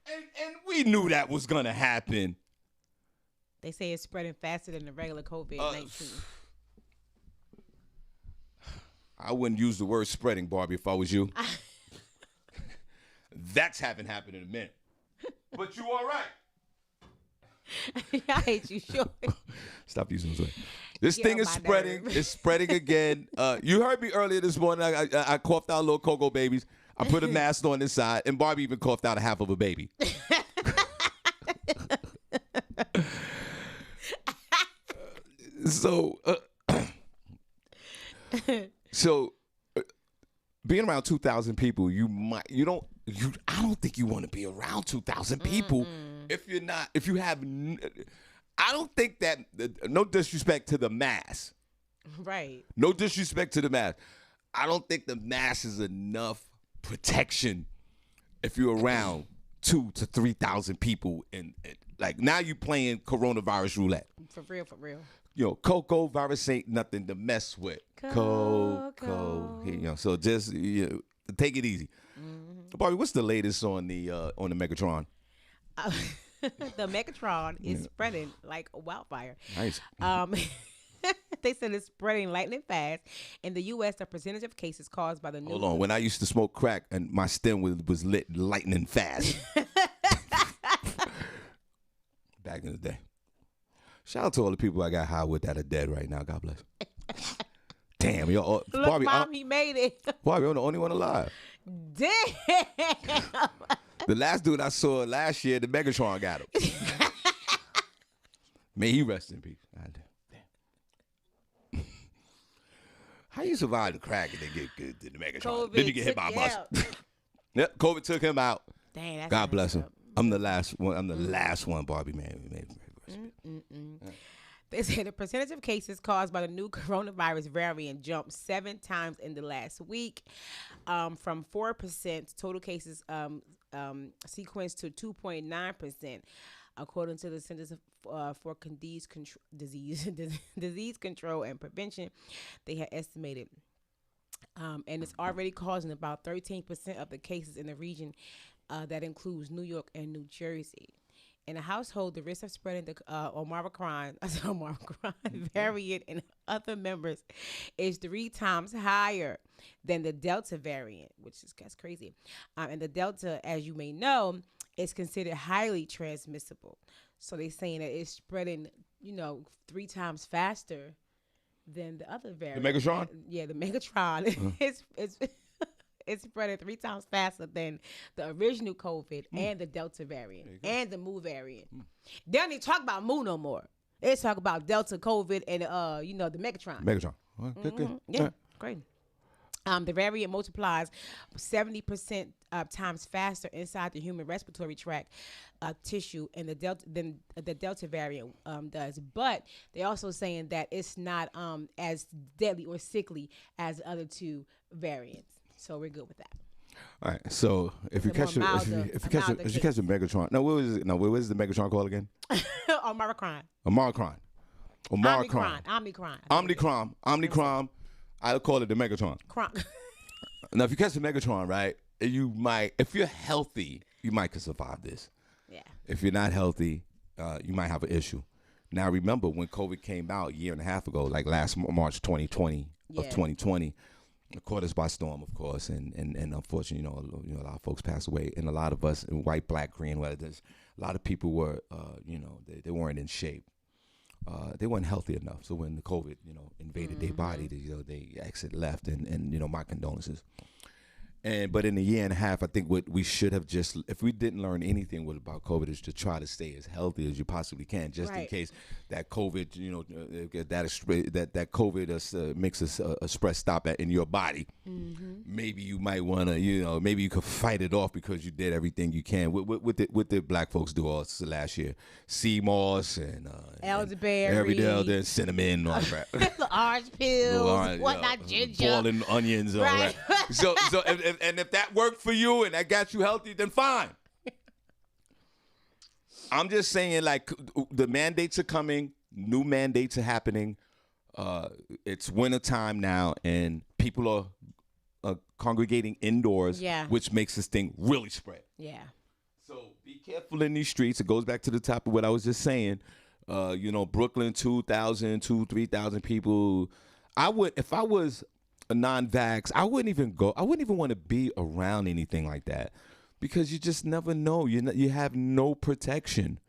And we knew that was going to happen. They say it's spreading faster than the regular COVID-19. I wouldn't use the word spreading, Barbi, if I was you. That's haven't happened in a minute. But you all right. I hate you, sure. Stop using those words. This thing is spreading. It's spreading again. You heard me earlier this morning. I coughed out little cocoa babies. I put a mask on this side, and Barbi even coughed out a half of a baby. So being around 2,000 people, I don't think you want to be around 2,000 people if you have, I don't think that, no disrespect to the mask. Right. No disrespect to the mask. I don't think the mask is enough protection if you're around 2,000 to 3,000 people and like now you playing coronavirus roulette. For real. Coco virus ain't nothing to mess with. Coco. So just take it easy. Barbi, what's the latest on the Megatron? The Megatron is spreading like a wildfire. Nice. They said it's spreading lightning fast. In the U.S., the percentage of cases caused by the new... Hold on. When I used to smoke crack and my stem was lit lightning fast. Back in the day. Shout out to all the people I got high with that are dead right now. God bless. Damn, yo. Look, Mom, he made it. Barbi, I'm the only one alive. Damn. The last dude I saw last year, the Megatron got him. May he rest in peace. How you survive the crack and then get good to the Megatron? COVID Then you get hit by a bus. Yep, COVID took him out. Dang, that's God bless him. up. I'm the last one. I'm the last one, Barbi, man. They say the percentage of cases caused by the new coronavirus variant jumped 7 times in the last week, from 4% total cases sequenced to 2.9%, according to the Centers for Disease Control and Prevention. They had estimated. And it's already causing about 13% of the cases in the region. That includes New York and New Jersey. In a household, the risk of spreading the Omicron variant and other members is 3 times higher than the Delta variant, that's crazy. And the Delta, as you may know, is considered highly transmissible. So they're saying that it's spreading, 3 times faster than the other variant. The Megatron? Yeah, the Megatron. It's spreading 3 times faster than the original COVID and the Delta variant and the Mu variant. They don't even talk about Mu no more. They talk about Delta, COVID, and the Megatron. Megatron. Well, good. Yeah, great. The variant multiplies 70% times faster inside the human respiratory tract tissue and than the Delta variant does. But they're also saying that it's not as deadly or sickly as the other 2 variants. So we're good with that. All right. So if you catch the Megatron, no, what was it? No, what was the Megatron called again? Omicron. Omicron. Omicron. I'll call it the Megatron. Now, if you catch the Megatron, right, you might, if you're healthy, you might can survive this. Yeah. If you're not healthy, you might have an issue. Now, remember when COVID came out a year and a half ago, like last March 2020 of 2020. It caught us by storm, of course, and unfortunately, a lot of folks passed away, and a lot of us, white, black, green, whether a lot of people were, they weren't in shape. They weren't healthy enough. So when the COVID, invaded their body, they exit left, and my condolences. But in a year and a half, I think what we should have just, if we didn't learn anything about COVID, is to try to stay as healthy as you possibly can, just in case that COVID, that COVID makes a express stop in your body. Mm-hmm. Maybe you might want to, maybe you could fight it off because you did everything you can. What did black folks do all last year? Sea moss and elderberry, every other cinnamon, all that. Orange pills, whatnot, ginger, boiling onions, all that. So if that worked for you and that got you healthy, then fine. I'm just saying, like, the mandates are coming. New mandates are happening. It's wintertime now, and people are congregating indoors, which makes this thing really spread. Yeah. So be careful in these streets. It goes back to the top of what I was just saying. Brooklyn, 3,000 people. If I was a non-vax, I wouldn't even go. I wouldn't even want to be around anything like that, because you just never know. You have no protection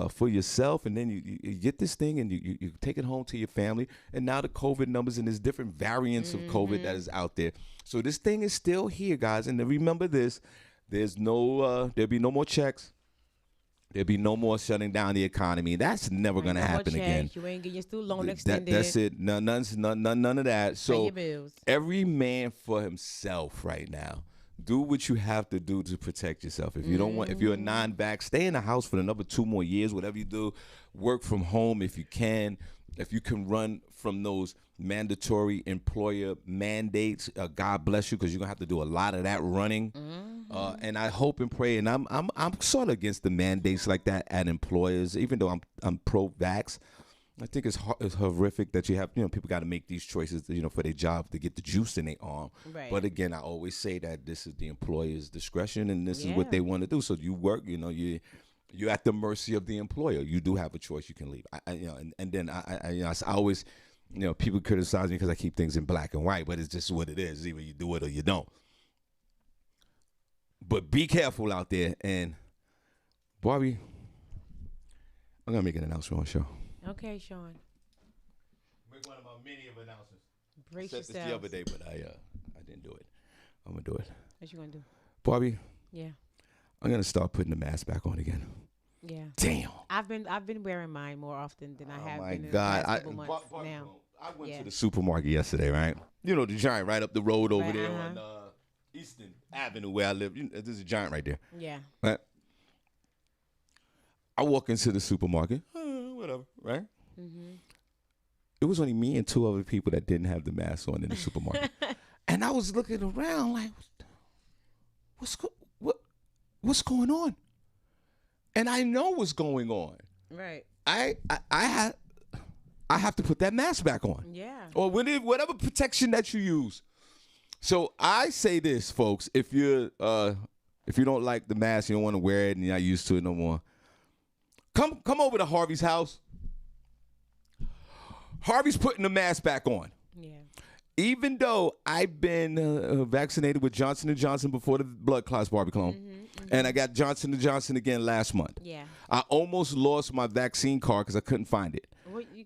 for yourself, and then you get this thing and you take it home to your family. And now the COVID numbers, and there's different variants of COVID that is out there. So this thing is still here, guys. And remember this: there'll be no more checks. There'll be no more shutting down the economy. That's never going to happen again. You ain't getting your student loan extended. That's it. None of that. So your bills. Every man for himself right now. Do what you have to do to protect yourself. If you don't want, if you're a non-vax, stay in the house for another 2 more years. Whatever you do, work from home if you can. If you can run from those mandatory employer mandates, God bless you, because you're gonna have to do a lot of that running. And I hope and pray, and I'm sort of against the mandates like that at employers, even though I'm pro-vax. I think it's horrific that you have, people got to make these choices, for their job to get the juice in their arm. Right. But again, I always say that this is the employer's discretion, and this is what they want to do. So you work, you're at the mercy of the employer. You do have a choice. You can leave. And then I always, people criticize me because I keep things in black and white, but it's just what it is. Either you do it or you don't. But be careful out there. And Barbi, I'm gonna make an announcement on the show. Okay, Shawn. Make one of my many of announcements. Brace I said this yourself. the other day, but I didn't do it. I'm gonna do it. What you gonna do? Barbi. Yeah. I'm gonna start putting the mask back on again. Yeah. Damn. I've been wearing mine more often than I have Oh my been in God! the past couple months now. I went Yeah. to the supermarket yesterday, right? You know the giant right up the road over Right, there on Eastern Avenue where I live. There's a giant right there. Yeah. Right. I walk into the supermarket, whatever, right? Mm-hmm. It was only me and two other people that didn't have the mask on in the supermarket, and I was looking around like, what's going on? And I know what's going on. Right. I have to put that mask back on. Yeah. Or whatever protection that you use. So I say this, folks, if you don't like the mask, you don't want to wear it and you're not used to it no more, come over to Harvey's house. Harvey's putting the mask back on. Yeah. Even though I've been vaccinated with Johnson & Johnson before the blood clots, Barbi clone, and I got Johnson & Johnson again last month. Yeah. I almost lost my vaccine card because I couldn't find it.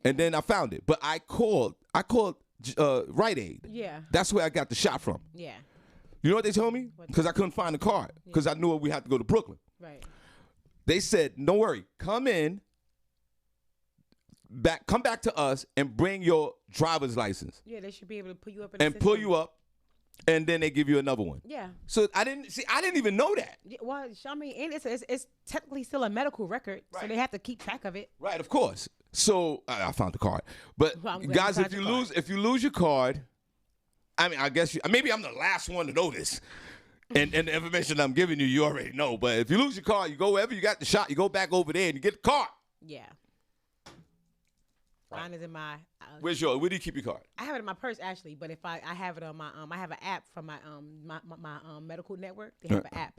And then I found it. But I called Rite Aid. Yeah. That's where I got the shot from. Yeah. You know what they told me? Because I couldn't find the card. Because I knew we had to go to Brooklyn. Right. They said, don't worry. Come back to us and bring your driver's license. Yeah, they should be able to put you up in the And system. pull you up. And then they give you another one. Yeah. So I didn't even know that. Yeah, well, I mean, and it's technically still a medical record, so Right. they have to keep track of it. Right, of course. So I found the card. But Well, I'm glad guys, you if found you your lose your card, I mean, I guess maybe I'm the last one to know this. And the information I'm giving you, you already know. But if you lose your card, you go wherever you got the shot, you go back over there and you get the card. Yeah. Mine is in my. Where do you keep your card? I have it in my purse actually, but if I have it on my I have an app from my medical network. They have an app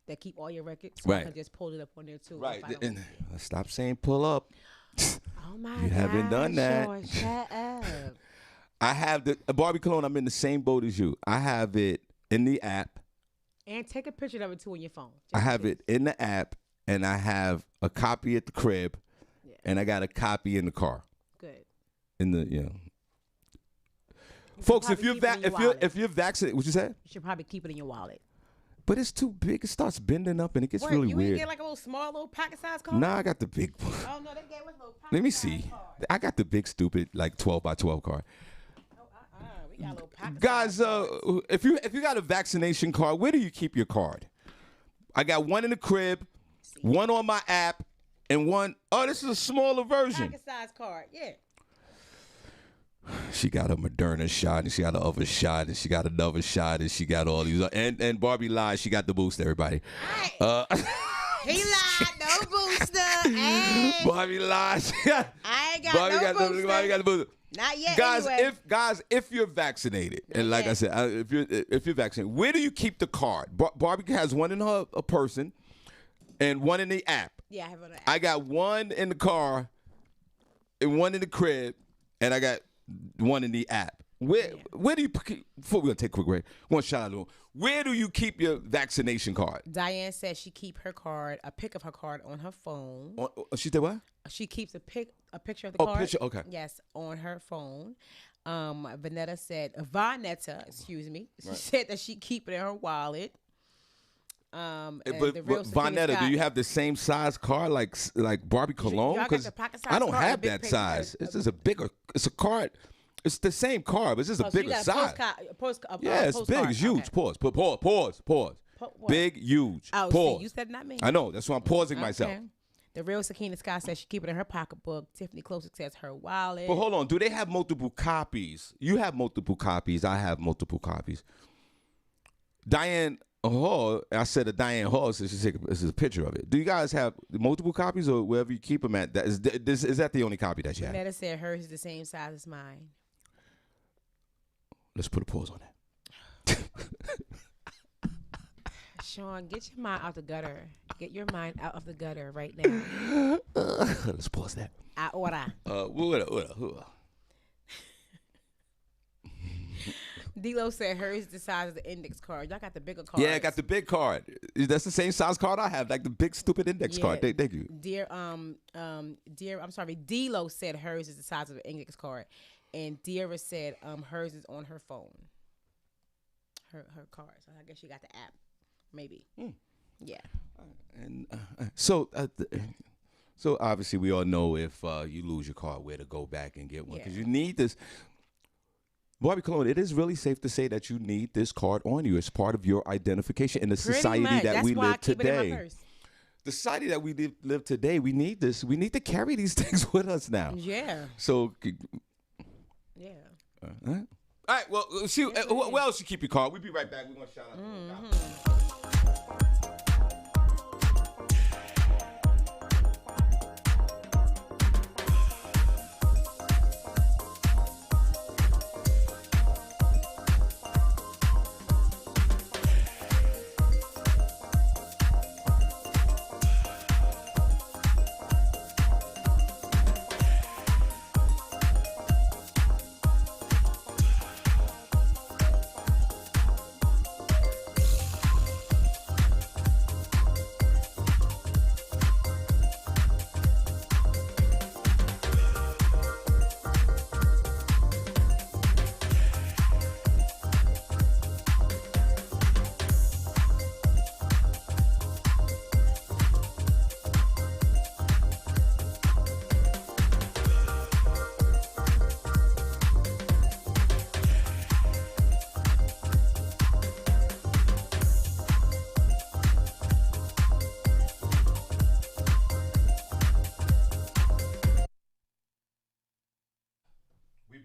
that keep all your records. So I Right. can just pull it up on there too. Right. If I don't- And stop saying pull up. Oh my God. You haven't done that. Sean, shut up. I have the Barbi cologne. I'm in the same boat as you. I have it in the app. And take a picture of it too on your phone. I just have in it in the app, and I have a copy at the crib, and I got a copy in the car. Good. In the You folks, should if you're probably keep it in your wallet. if you're vaccinated, what you said? You should probably keep it in your wallet. But it's too big. It starts bending up, and it gets really you weird. ain't get like a little pocket size card? Nah, I got the big. Oh no, they gave us a little pocket Let me size see. card. I got the big stupid like 12 by 12 card. We got a little pocket Guys, size cards. if you got a vaccination card, where do you keep your card? I got one in the crib, one on my app, and one. Oh, this is a smaller version. Pocket size card, yeah. She got a Moderna shot, and she got another shot, and she got another shot, and she got all these. And Barbi lied. She got the boost, everybody. He lied, no booster. Hey, Barbi lied. I ain't got Barbi no got booster. Barbi got the booster. Not yet, Guys, anyway. if you're vaccinated, and like I yet. said, if you're vaccinated, where do you keep the card? Barbi has one in her person, and one in the app. Yeah, I have it on the app. I got one in the car, and one in the crib, and I got one in the app. Where do you before we're gonna take a quick break? One shout out to them. Where do you keep your vaccination card? Diane says she keep her card, a pic of her card on her phone. She did what? She keeps a picture of the Oh, card. picture, okay. Yes, on her phone. Vanetta said, excuse me. She said that she keep it in her wallet. And But the real Sakina Vanetta, do Scott- you have the same size card like Barbi cologne? y'all got Because the pocket I size don't card, have the big that paper size. card. It's just a bigger. It's a card. It's the same card, but it's just a Oh, so you bigger got size. Yeah, it's big. It's huge. Pause. Pause. What? Big, huge. Oh, Pause. see, you said not me. I know. That's why I'm pausing myself. Okay. The real Sakina Scott says she keep it in her pocketbook. Tiffany Klosick says her wallet. But hold on. Do they have multiple copies? You have multiple copies. I have multiple copies. Diane Hall, I said a Diane Hall, so this is a picture of it. Do you guys have multiple copies or wherever you keep them at? Is that the only copy that you have? Vanetta said hers is the same size as mine. Let's put a pause on that. Sean, get your mind out the gutter. Get your mind out of the gutter right now. Let's pause that. I order. What? D-Lo said hers is the size of the index card. Y'all got the bigger card. Yeah, I got the big card. That's the same size card I have, like the big stupid index card. Thank you. D-Lo said hers is the size of the index card. And Deira said hers is on her phone. Her card. So I guess she got the app. Maybe. Yeah. And so obviously we all know if you lose your card, where to go back and get one, because you need this. Barbie Cologne, it is really safe to say that you need this card on you. It's part of your identification in the society that That's we why I live keep it in my today. purse. The society that we live today, we need this. We need to carry these things with us now. Yeah. So, Yeah. all right. Well, see, where else you keep your card? We'll be right back. We're going to shout out to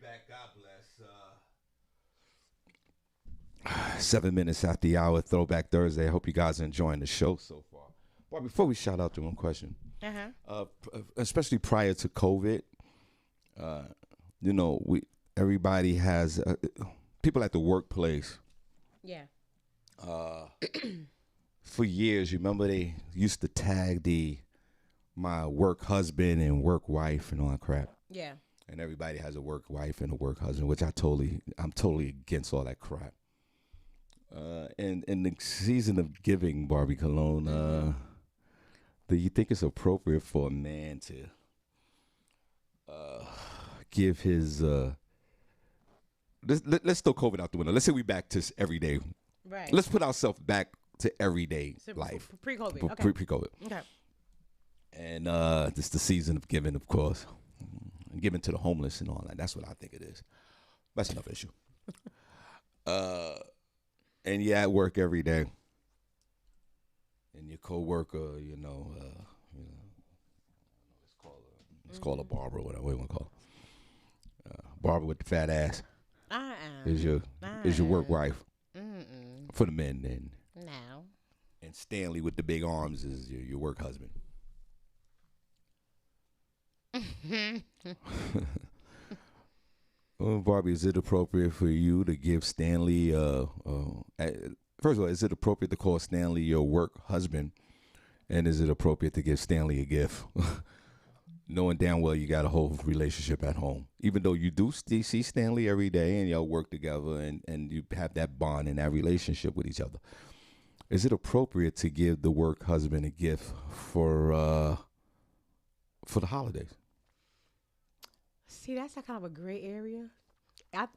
back. God bless. 7 minutes after the hour, Throwback Thursday. I hope you guys are enjoying the show so far. Well, before we shout out to one question, especially prior to COVID, everybody has people at the workplace. Yeah. For years, you remember they used to tag my work husband and work wife and all that crap. Yeah. And everybody has a work wife and a work husband, which I'm totally against all that crap. And in the season of giving, Barbie Cologne, do you think it's appropriate for a man to give his let's throw COVID out the window. Let's say we back to everyday. Right. Let's put ourselves back to everyday life. Pre-COVID. Okay. Pre-COVID. Okay. And this is the season of giving, of course. Giving to the homeless and all that. That's what I think it is. That's another issue. And you're at work every day. And your coworker, let's call her Barbara, whatever we want to call her. Barbara with the fat ass. Is your work wife. For the men then. No. And Stanley with the big arms is your work husband. Well, Barbie, is it appropriate for you to give Stanley first of all, is it appropriate to call Stanley your work husband? And is it appropriate to give Stanley a gift? Knowing damn well you got a whole relationship at home. Even though you do see Stanley every day and y'all work together and you have that bond and that relationship with each other. Is it appropriate to give the work husband a gift for the holidays? See, that's a kind of a gray area.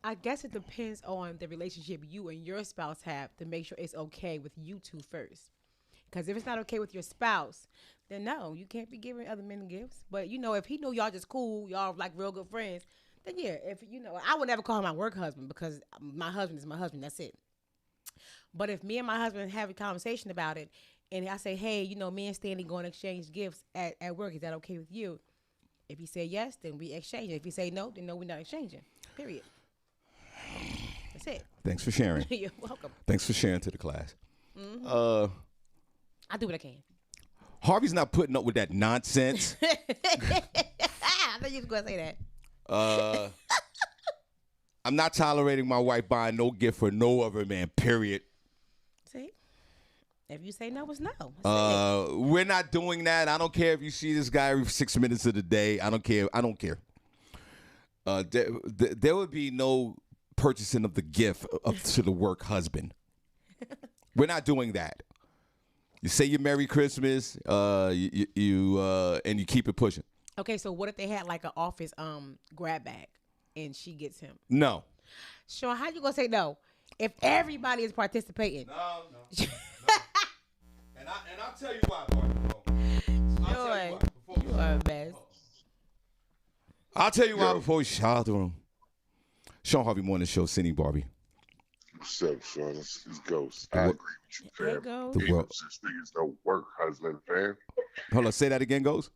I guess it depends on the relationship you and your spouse have to make sure it's okay with you two first. Because if it's not okay with your spouse, then no, you can't be giving other men gifts. But, if he know y'all just cool, y'all like real good friends, then yeah, I would never call him my work husband because my husband is my husband. That's it. But if me and my husband have a conversation about it and I say, hey, me and Stanley going to exchange gifts at work, is that okay with you? If he say yes, then we exchange it. If he say no, then no, we're not exchanging. Period. That's it. Thanks for sharing. You're welcome. Thanks for sharing to the class. Mm-hmm. I do what I can. Harvey's not putting up with that nonsense. I thought you was going to say that. I'm not tolerating my wife buying no gift for no other man, period. See? If you say no, it's no. We're not doing that. I don't care if you see this guy every 6 minutes of the day. I don't care. There would be no purchasing of the gift to the work husband. We're not doing that. You say your Merry Christmas, and you keep it pushing. Okay, so what if they had like an office grab bag and she gets him? No. Shawn, how you gonna say no if everybody is participating? No. And I'll tell you why, Barbi. Joy, you are the best. I'll tell you why before we shout out the room. Shawn Harvey Morning Show, Senny, Barbi. What's up, Shawn? It's Ghost. I agree with you, fam. There goes. The world. This thing is no work husband, fam. Hold on, say that again, Ghost.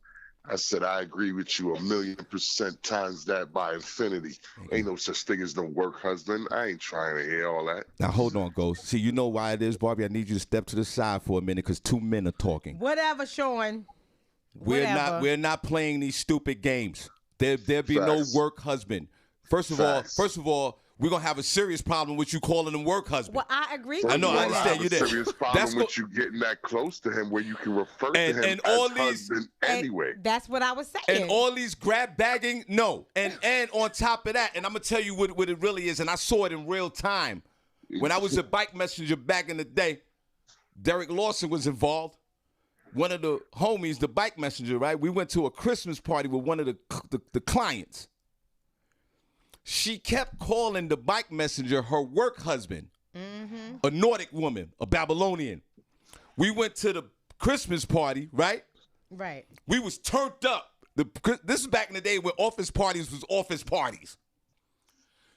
I said I agree with you 1,000,000% times that by infinity. Ain't no such thing as no work husband. I ain't trying to hear all that. Now hold on, Ghost. See, you know why it is, Barbi? I need you to step to the side for a minute because two men are talking. Whatever, Shawn. Whatever. We're not playing these stupid games. There be no work husband. First of all, we're gonna have a serious problem with you calling him work husband. Well, I agree. I know, I understand you there. Serious problem with you getting that close to him, where you can refer to him and as all these husband anyway. That's what I was saying. And all these grab bagging, no. And on top of that, and I'm gonna tell you what it really is, and I saw it in real time. When I was a bike messenger back in the day, Derek Lawson was involved. One of the homies, the bike messenger, right? We went to a Christmas party with one of the clients. She kept calling the bike messenger her work husband, a Nordic woman, a Babylonian. We went to the Christmas party, right? Right. We was turned up. This is back in the day when office parties was office parties.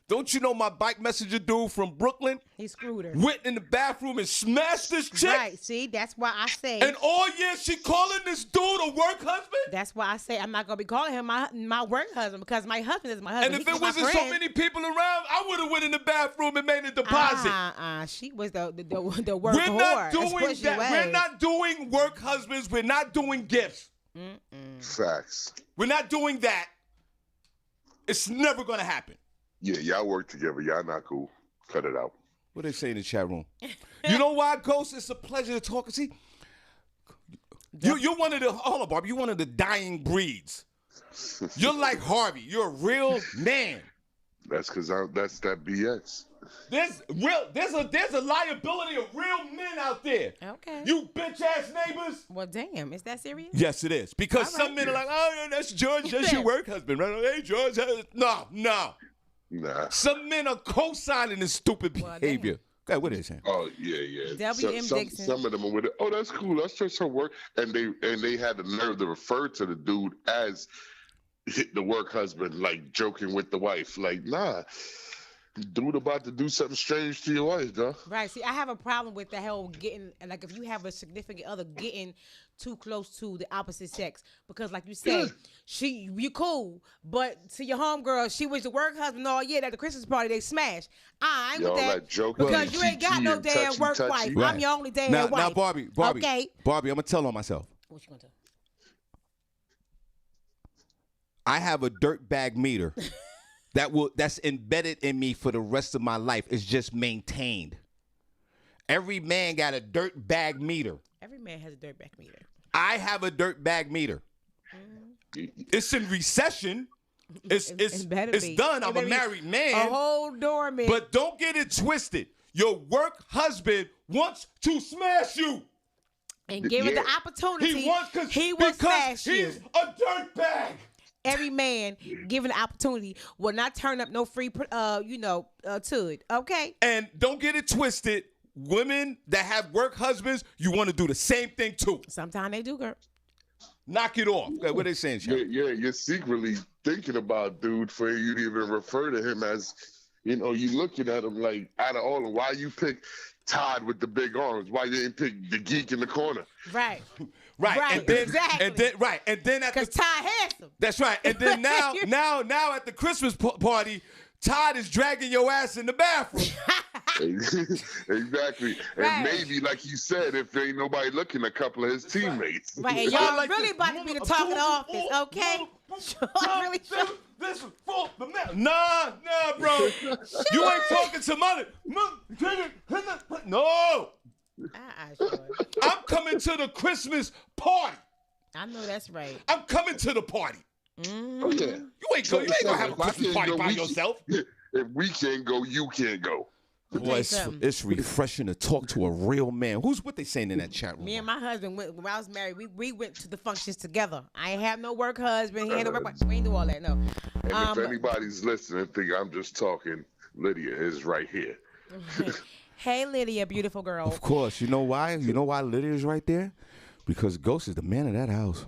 Don't you know my bike messenger dude from Brooklyn? He screwed her. Went in the bathroom and smashed this chick. Right. See, that's why I say. And all year she calling this dude a work husband? That's why I say I'm not gonna be calling him my work husband because my husband is my husband. And if it wasn't so many people around, I would have went in the bathroom and made a deposit. She was the work We're whore. not doing That's that. what she We're was. not doing work husbands. We're not doing gifts. Facts. We're not doing that. It's never gonna happen. Yeah, y'all work together. Y'all not cool. Cut it out. What they say in the chat room? You know why, Ghost? It's a pleasure to talk. See, you're one of the hold on, Barbi. You're one of the dying breeds. You're like Harvey. You're a real man. That's because that's that BS. There's a liability of real men out there. Okay. You bitch ass neighbors. Well, damn, is that serious? Yes, it is. Because All right. some men are like, oh, yeah, that's George. That's your work husband, right? Hey, George. No. Nah. Some men are co-signing this stupid behavior. Okay, what is it? Oh yeah. W.M. Dixon. Some of them are with it. Oh, that's cool. That's just her work. And they had the nerve to refer to the dude as the work husband, like joking with the wife. Like, nah, dude about to do something strange to your wife, dog. Right. See, I have a problem with the whole getting, like, if you have a significant other getting too close to the opposite sex, because, like you said, you cool, but to your homegirl, she was the work husband all year at the Christmas party. They smashed. I ain't with that joking because you ain't got no damn work wife. Right. I'm your only damn wife. Now, Barbi. Okay. Barbi, I'm gonna tell on myself. What you gonna do? I have a dirt bag meter that's embedded in me for the rest of my life. It's just maintained. Every man got a dirt bag meter. Every man has a dirt bag meter. I have a dirt bag meter. It's in recession. It's done. I'm a married man. A whole doorman. But don't get it twisted. Your work husband wants to smash you. And give it the opportunity. He will because smash you. He's a dirt bag. Every man given the opportunity will not turn up no free, to it. Okay. And don't get it twisted. Women that have work husbands, you want to do the same thing too. Sometimes they do, girl. Knock it off. Okay, what are they saying, Shawn? Yeah, you're secretly thinking about dude for you to even refer to him as, you looking at him like, out of all of them, why you pick Todd with the big arms? Why you didn't pick the geek in the corner? Right. And then, exactly. And then at because Todd handsome. That's right. And then now at the Christmas party, Todd is dragging your ass in the bathroom. Exactly. Right. And maybe, like you said, if there ain't nobody looking, a couple of his teammates. Right. And y'all really about to be the talk of the office, okay? This is for the man. Nah, bro. You ain't talking to mother. No. Sure. I'm coming to the Christmas party. I know that's right. I'm coming to the party. Oh, yeah. You ain't gonna have a Christmas party by yourself. If we can't go, you can't go. Boy, it's refreshing to talk to a real man. Who's what they saying in that chat room? Me and my husband, when I was married, we went to the functions together. I ain't have no work husband. He ain't no work wife. We ain't do all that, no. And if anybody's listening, think I'm just talking, Lydia is right here. Hey, Lydia, beautiful girl. Of course. You know why? You know why Lydia is right there? Because Ghost is the man of that house.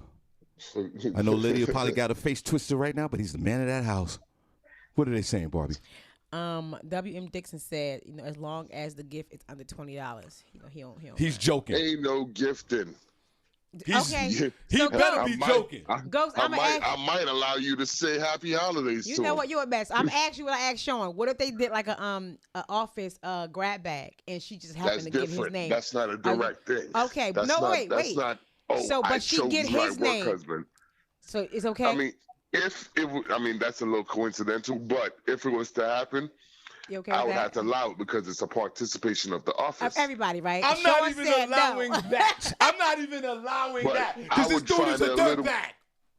I know Lydia probably got her face twisted right now, but he's the man of that house. What are they saying, Barbie? W.M. Dixon said, as long as the gift is under $20, he don't. He's joking. Ain't no gifting. Okay. He So better be joking. Ghost, I might allow you to say happy holidays. You know what? You're a mess. I'm asking what I asked Shawn. What if they did like a office grab bag and she just happened to give his name? That's not a direct thing. Okay, that's wait. That's not. Oh, so, but she get his name. Husband. So it's okay. I mean, that's a little coincidental, but if it was to happen, okay I would have to allow it because it's a participation of the office. Of everybody, right? I'm Shawn not even said allowing no. that. I'm not even allowing But that. I Because this would dude is find a it a little- dirtbag.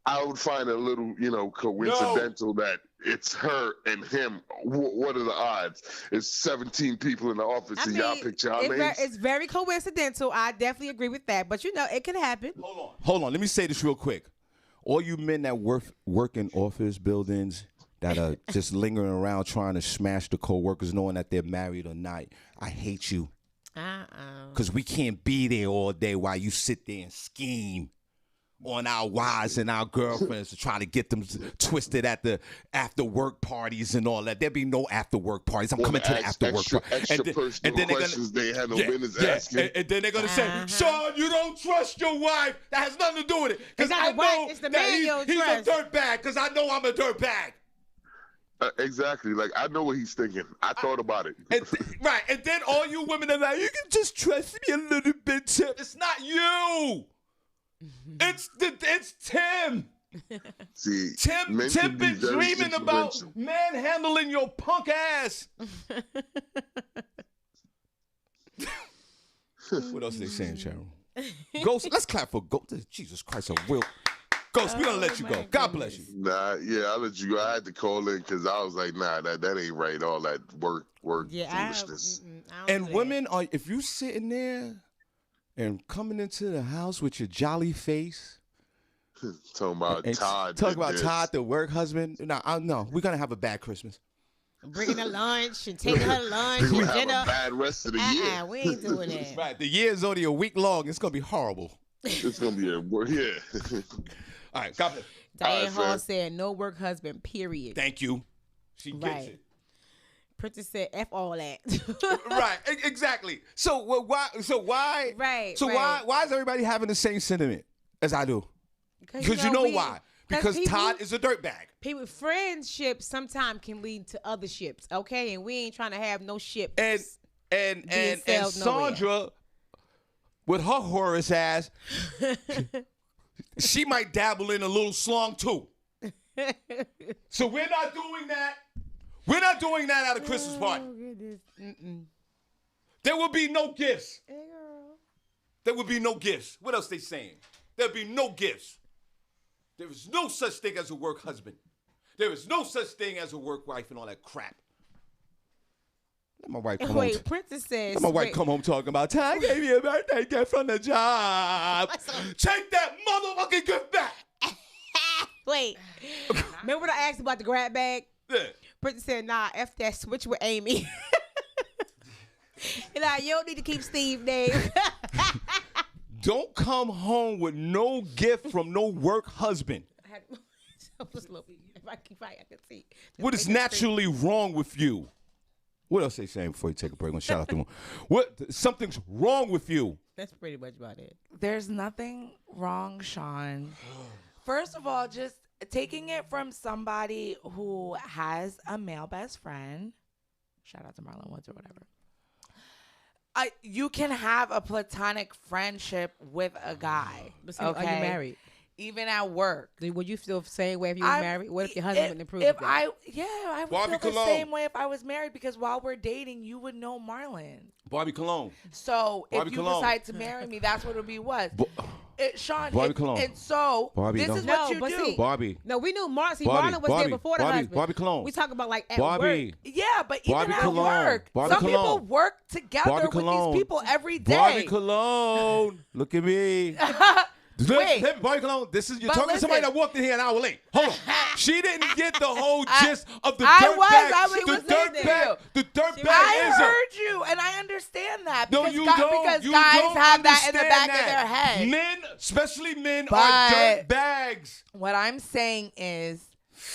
I would find it a little, coincidental that it's her and him. What are the odds? It's 17 people in the office, and y'all pick y'all names. It's very coincidental. I definitely agree with that. But it could happen. Hold on. Let me say this real quick. All you men that work in office buildings that are just lingering around trying to smash the co-workers knowing that they're married or not, I hate you. Because we can't be there all day while you sit there and scheme on our wives and our girlfriends to try to get them twisted at the after work parties and all that. There'll be no after work parties. I'm coming to the after work party. And then questions they had no business asking. And then they're gonna say, Shawn, you don't trust your wife. That has nothing to do with it. Because I know it's the that man you he's trust. a dirtbag. Because I know I'm a dirtbag. Exactly. Like, I know what he's thinking. I thought about it. Right. And then all you women are like, you can just trust me a little bit, Tim. It's not you. It's Tim. See, Tim been dreaming about manhandling your punk ass. What else are they saying, Sharon? Ghost, let's clap for Ghost. Jesus Christ, I will. Ghost, we're going to let you go. God bless you. Nah, yeah, I'll let you go. I had to call in because I was like, nah, that ain't right. All that work foolishness. And women, if you sitting there and coming into the house with your jolly face. Talking about Todd. Talking about Todd, the work husband. No, we're going to have a bad Christmas. Bringing her lunch and taking her lunch We and have dinner. a bad rest of the year. We ain't doing that. Right. The year is only a week long. It's going to be horrible. It's going to be yeah. All right, God bless. Diane Hall said, no work husband, period. Thank you. She gets it. Princess said, F all that. Right, exactly. So why? Right. Why is everybody having the same sentiment as I do? Because you know why? Because Todd is a dirtbag. Friendships sometimes can lead to other ships, okay? And we ain't trying to have no ships. And Sandra, with her Horace ass, she might dabble in a little slong too. So we're not doing that. We're not doing that at a Christmas party. Oh, goodness. There will be no gifts. There will be no gifts. What else they saying? There'll be no gifts. There is no such thing as a work husband. There is no such thing as a work wife and all that crap. Let my wife come home. Princess says. Let my wife come home talking about, Ty gave me a birthday gift from the job. Take that motherfucking gift back. Wait. Remember when I asked about the grab bag? Yeah. Princess said, nah, F that, switch with Amy. You don't need to keep Steve name. Don't come home with no gift from no work husband. If I can see. What is naturally wrong with you? What else they saying before you take a break? I'm gonna shout out to them. Something's wrong with you. That's pretty much about it. There's nothing wrong, Shawn. First of all, just taking it from somebody who has a male best friend. Shout out to Marlon Woods or whatever. You can have a platonic friendship with a guy. Okay? Are you married? Even at work. Would you feel the same way if you were married? What if your husband wouldn't approve of that? I would feel the same way if I was married, because while we're dating, you would know Marlon. Barbie Cologne. So if you decide to marry me, that's what it would be. Sean, Barbie Cologne. And so this is what you do. See, Barbie. No, we knew Marlon was there before the husband. Barbie Cologne. We talk about like at Barbie. work. Yeah, but even Barbie at Cologne. work, Barbie some people Cologne. work together Barbie with Cologne. these people every day. Barbie Cologne. Look at me. Wait. Barbie Cologne. You're But talking to somebody listen. that walked in here an hour late. Hold on. She didn't didn't get the whole gist of the I dirt was. bag. I was The listening dirt to bag. you. The dirt bag I is heard you, and I understand that. No, Because you guys, don't. Because You guys don't have that in the understand back of their that. head. Men, especially men, are But- dirt bags. What I'm saying is,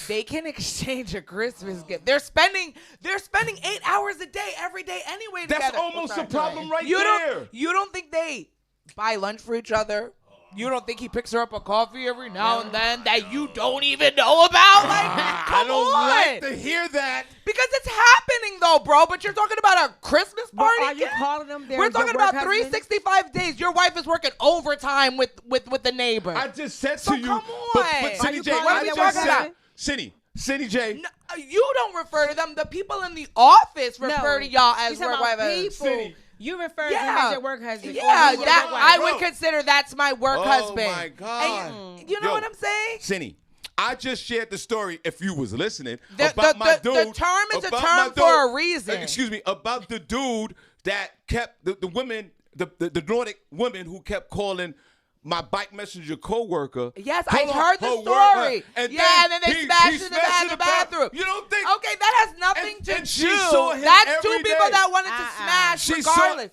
they can exchange a Christmas gift. They're spending 8 hours a day every day anyway together. That's almost a problem right you there. You don't think they buy lunch for each other? You don't think he picks her up a coffee every now and then that you don't even know about? Like, come I don't on. like to hear that. Because it's happening though, bro. But you're talking about a Christmas But party? are you calling them their We're talking work about husbands? 365 days. Your wife is working overtime with the neighbor. I just said So to you. come But on. Are Cindy you J, calling I them just their work said, husband? Cindy J. No, you don't refer to them. The people in the office refer to y'all as we talking work about wife. people. City. You refer to them as your work husband. Yeah, or he's your that work wife. I would Bro. consider that's my work Oh, husband. my God. And you know Yo, what I'm saying? Cindy, I just shared the story, if you was listening, The my dude. term is a about term my for dude- a reason. Excuse me, about the dude that kept the women, the Nordic women who kept calling my bike messenger coworker. Yes, I calling heard the her story. worker, and And then they he smashed in smashed the bathroom. You don't think? Okay, that has nothing And- to and do. she saw him That's two every people day. that wanted to smash She saw- regardless.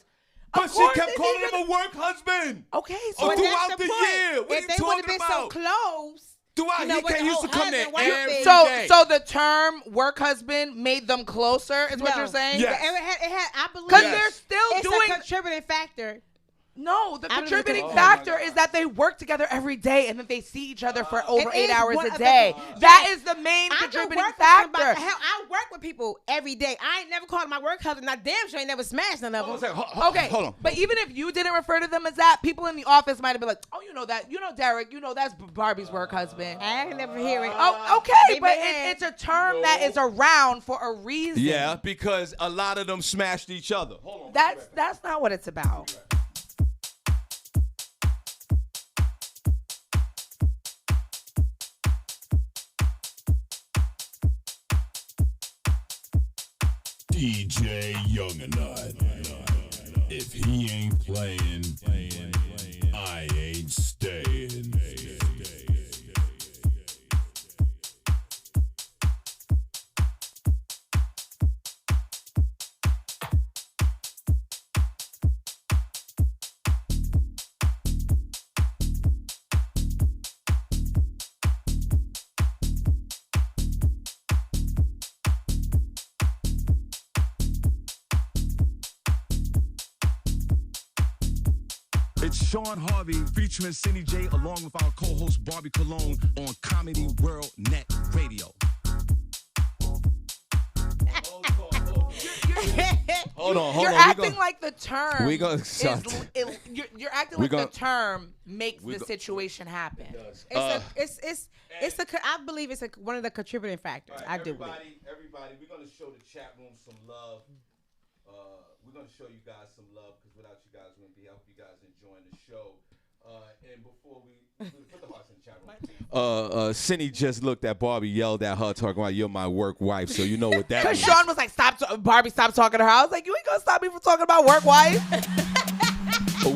But Of she course kept they calling did. him a work husband. Okay, Oh, so But throughout that's the the point. year. What are If you they would have talking been so about? close, Throughout, you know, he with can't the used to whole come there husband, wife every thing. day. so the term work husband made them closer, is what no. you're saying? Yes. It had, I believe, Because Yes. they're still it's doing. a contributing factor. No, the I don't know contributing the- factor is that they work together every day and that they see each other for over It 8 is hours one a of the- day. Yes. That is the main I contributing work with somebody. factor. Hell, I work with people every day. I ain't never called my work husband. Not damn sure I ain't never smashed none of Hold on a them. second. Okay, Hold on. but even if you didn't refer to them as that, people in the office might have been like, "Oh, you know that, you know Derek, you know that's Barbie's work husband." I ain't never hear it. Oh, okay, They but may it's a term that is around for a reason. Yeah, because a lot of them smashed each other. Hold on. That's not what it's about. DJ Younganut. If he ain't playing, I ain't staying. It's Shawn Harvey featuring Senny J along with our co-host Barbi Cologne on Comedy World Net Radio. Hold on. You're acting like the term. we gonna is, start. you're acting We like gonna- the term makes we the go- situation happen. It's a. I believe it's one of the contributing factors. I do believe. Everybody, we're gonna show the chat room some love. We're gonna show you guys some love because without you guys, we wouldn't be. I hope you guys enjoying the show. And before we put the hearts in the chat room. Cindy just looked at Barbie, yelled at her, talking about "You're my work wife," so you know what that Because means. Shawn was like, Barbie, stop talking to her. I was like, you ain't gonna stop me from talking about work wife.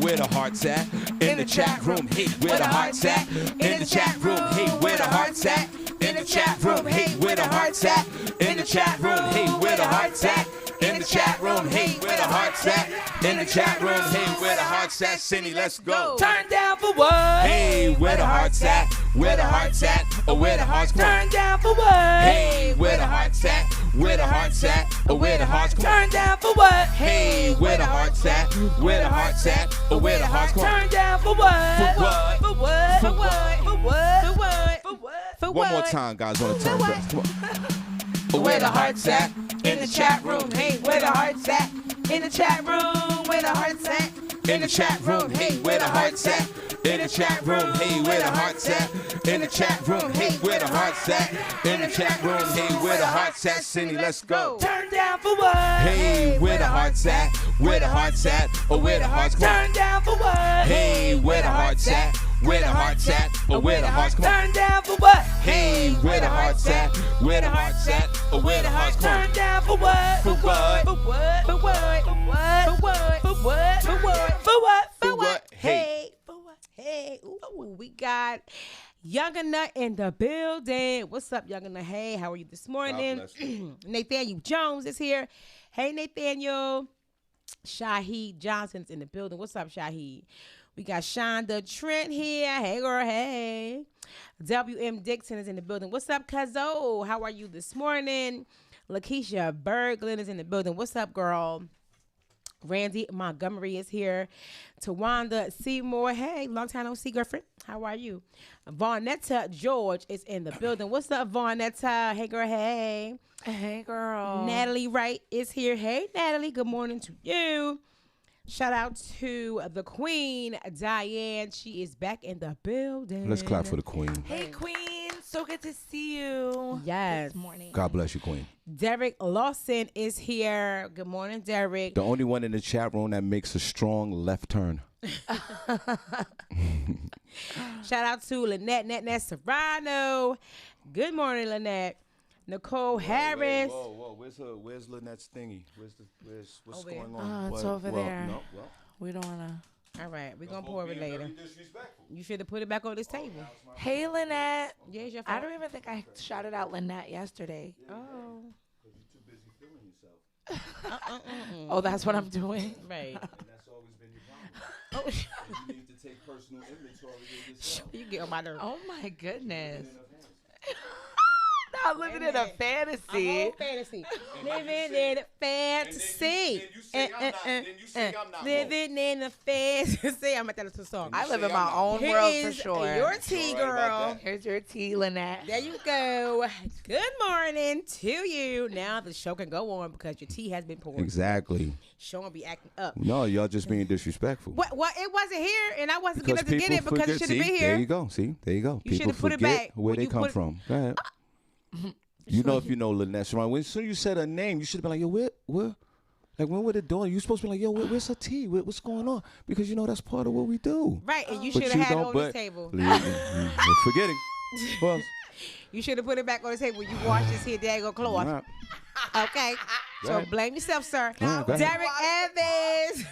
Where the hearts at? In the chat room. Hey, where the hearts at? In the chat room. Hey, where the hearts at? In the chat room. Hey, where the hearts at? In the chat room. Hey, where the hearts at? In the chat room. Hey, where the hearts at? In the chat room. Hey, where the hearts at? Cindy, let's go. Turn down for what? Hey, where the hearts at? Where the hearts at? Or where the hearts come on. Turn down for what? Hey, where the hearts at? Where the hearts at? Or where the hearts come on. Turn down for what? Hey, where the hearts at? Where the hearts at? Or where the hearts come on. Turn down for what? For what? For what? For what? For what? For what? For what? For One what? more time, guys, on the turn. Come on. Where the hearts at? In the chat room. Hey, where the hearts at? In the chat room. Where the hearts at? In the chat room, hey, where the hearts at? In the chat room, hey, where the hearts at? In the chat room, hey, where the hearts at? In the chat room, hey, where the hearts at? Cindy, let's go. Turn down for what? Hey, where the hearts at? Where the hearts at? Or where the hearts come on. Turn down for what? Hey, where the hearts at? Where the hearts at? Or where the hearts come on. Turn down for what? Hey, where the hearts at? Where the hearts at? Or where the hearts come on. Turn down for what? For what? For what? For what? For what? For what? For what? For what? For what? For what? Hey. Hey, for what? Hey, ooh, we got Younger Nut in the building. What's up, Younger Nut? Hey, how are you this morning? Nathaniel Jones is here. Hey, Nathaniel. Shaheed Johnson's in the building. What's up, Shaheed? We got Shonda Trent here. Hey, girl, hey. W.M. Dixon is in the building. What's up, Cuzzo? How are you this morning? Lakeisha Berglund is in the building. What's up, girl? Randy Montgomery is here. Tawanda Seymour. Hey, long time no see, girlfriend. How are you? Vonetta George is in the building. What's up, Vonetta? Hey, girl. Hey. Hey, girl. Natalie Wright is here. Hey, Natalie. Good morning to you. Shout out to the Queen, Diane. She is back in the building. Let's clap for the Queen. Hey, Queen. So good to see you. Yes. This morning. God bless you, Queen. Derek Lawson is here. Good morning, Derek. The only one in the chat room that makes a strong left turn. Shout out to Lynette Serrano. Good morning, Lynette. Nicole Harris. Whoa. Where's Lynette's thingy? What's going Oh, on? it's over there. No, We don't want to. All right, we're going to pour it later. You should have put it back on this table. Hey, Lynette. Yeah, it's your fault. I don't even think I shouted out Lynette yesterday. Oh. Because you're too busy feeling yourself. Oh, that's what I'm doing. Right. And that's always been your problem. You need to take personal inventory of yourself. You get on my nerves. Oh, my goodness. Not living in a fantasy. A whole fantasy. Living in a fantasy. Then you say I'm not. Living in a fantasy. I'm at that song. I live in my own Here world is for sure. your tea, You're right about girl. that. Here's your tea, Lynette. There you go. Good morning to you. Now the show can go on because your tea has been poured. Exactly. Sean be acting up. No, y'all just being disrespectful. What? Well, it wasn't here, and I wasn't Because getting to get it people because it forget. should have See, been here. there you go. See, there you go. You People should've put it forget back where when they you come put- from. Go ahead. You know, if you know Lynette Serrano, when soon you said her name, you should have been like, yo, where? Like, when we're the door, you supposed to be like, yo, where's her tea? What's going on? Because you know that's part of what we do. Right, and you But should have had it don't, on but- the table. We're forgetting. Well, You should have put it back on the table when you washed this here daggone cloth. right. Okay, Go so ahead. blame yourself, sir. Yeah, go ahead. Derek Evans.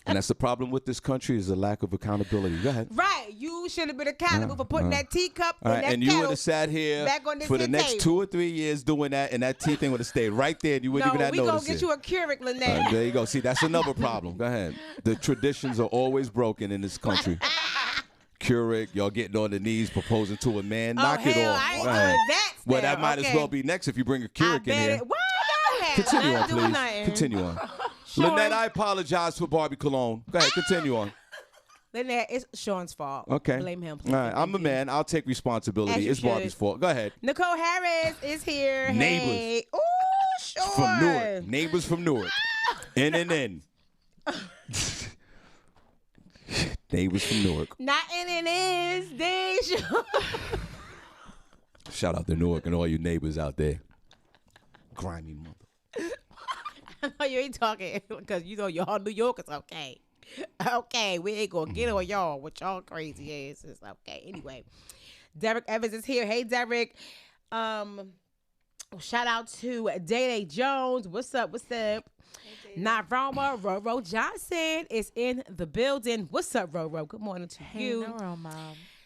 And that's the problem with this country is the lack of accountability. Go ahead. Right, you should have been accountable for putting that teacup All in right, that and you would kettle. have sat here back on this for the here next table. 2 or 3 years doing that, and that tea thing would have stayed right there, and you wouldn't No, even have we gonna noticed get it. you a Keurig, All Lynette. right, there you go. See, that's another problem. Go ahead. The traditions are always broken in this country. Keurig, y'all getting on the knees proposing to a man. Knock it hell, off. I ain't Go doing ahead. that Well, still, that might okay. as well be next if you bring a I Keurig in bet here. it. Well, I don't have Continue nothing on, to do with please. nothing. Continue on. Sean- Lynette, I apologize for Barbi Cologne. Go ahead, continue on. Lynette, it's Sean's fault. Okay. Blame him. All right, I'm a Thank you. man. I'll take As responsibility. you It's Barbi's should. fault. Go ahead. Nicole Harris is here. Neighbors. Hey. Ooh, Sean. From Newark. Neighbors from Newark. N. Neighbors from Newark. Not in it is Deja. Shout out to Newark and all you neighbors out there. Grimy mother. I know you ain't talking because you know y'all New Yorkers. Okay. Okay, we ain't gonna get on y'all with y'all crazy asses. Okay. Anyway, Derek Evans is here. Hey, Derek. Shout out to Day Jones. What's up? What's up? Navroma Roro Johnson is in the building. What's up, Roro? Good morning to you. Mom.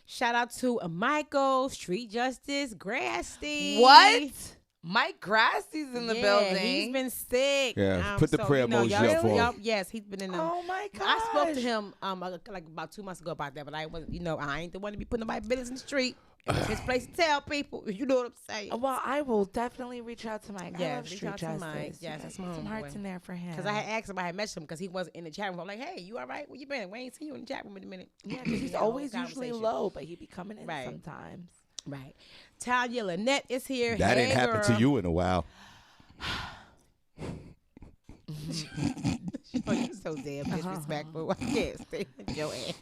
Shout out to Michael, Street Justice, Grasty. What? Mike Grassy's in the Yeah, building. he's been sick. Yeah, put the prayer emoji y'all up for him. y'all- Yes, he's been in them. Oh my god! I spoke to him like about 2 months ago about that, but I wasn't, I ain't the one to be putting my business in the street. It's his place to tell people. You know what I'm saying? Well, I will definitely reach out to Mike. I Yeah, love reach Street out to Justice. Mike. Yes, that's my some homeboy. hearts in there for him. Because I had asked him, I had messaged him because he wasn't in the chat room. I'm like, hey, you all right? Where you been? We ain't seen you in the chat room in a minute. yeah, because he's Yeah, whole always usually conversation. low, but he be coming in Right. sometimes. Right. Tanya Lynette is here. That hey, ain't happened to girl. you in a while. Oh, you're so damn disrespectful. I can't stand your ass.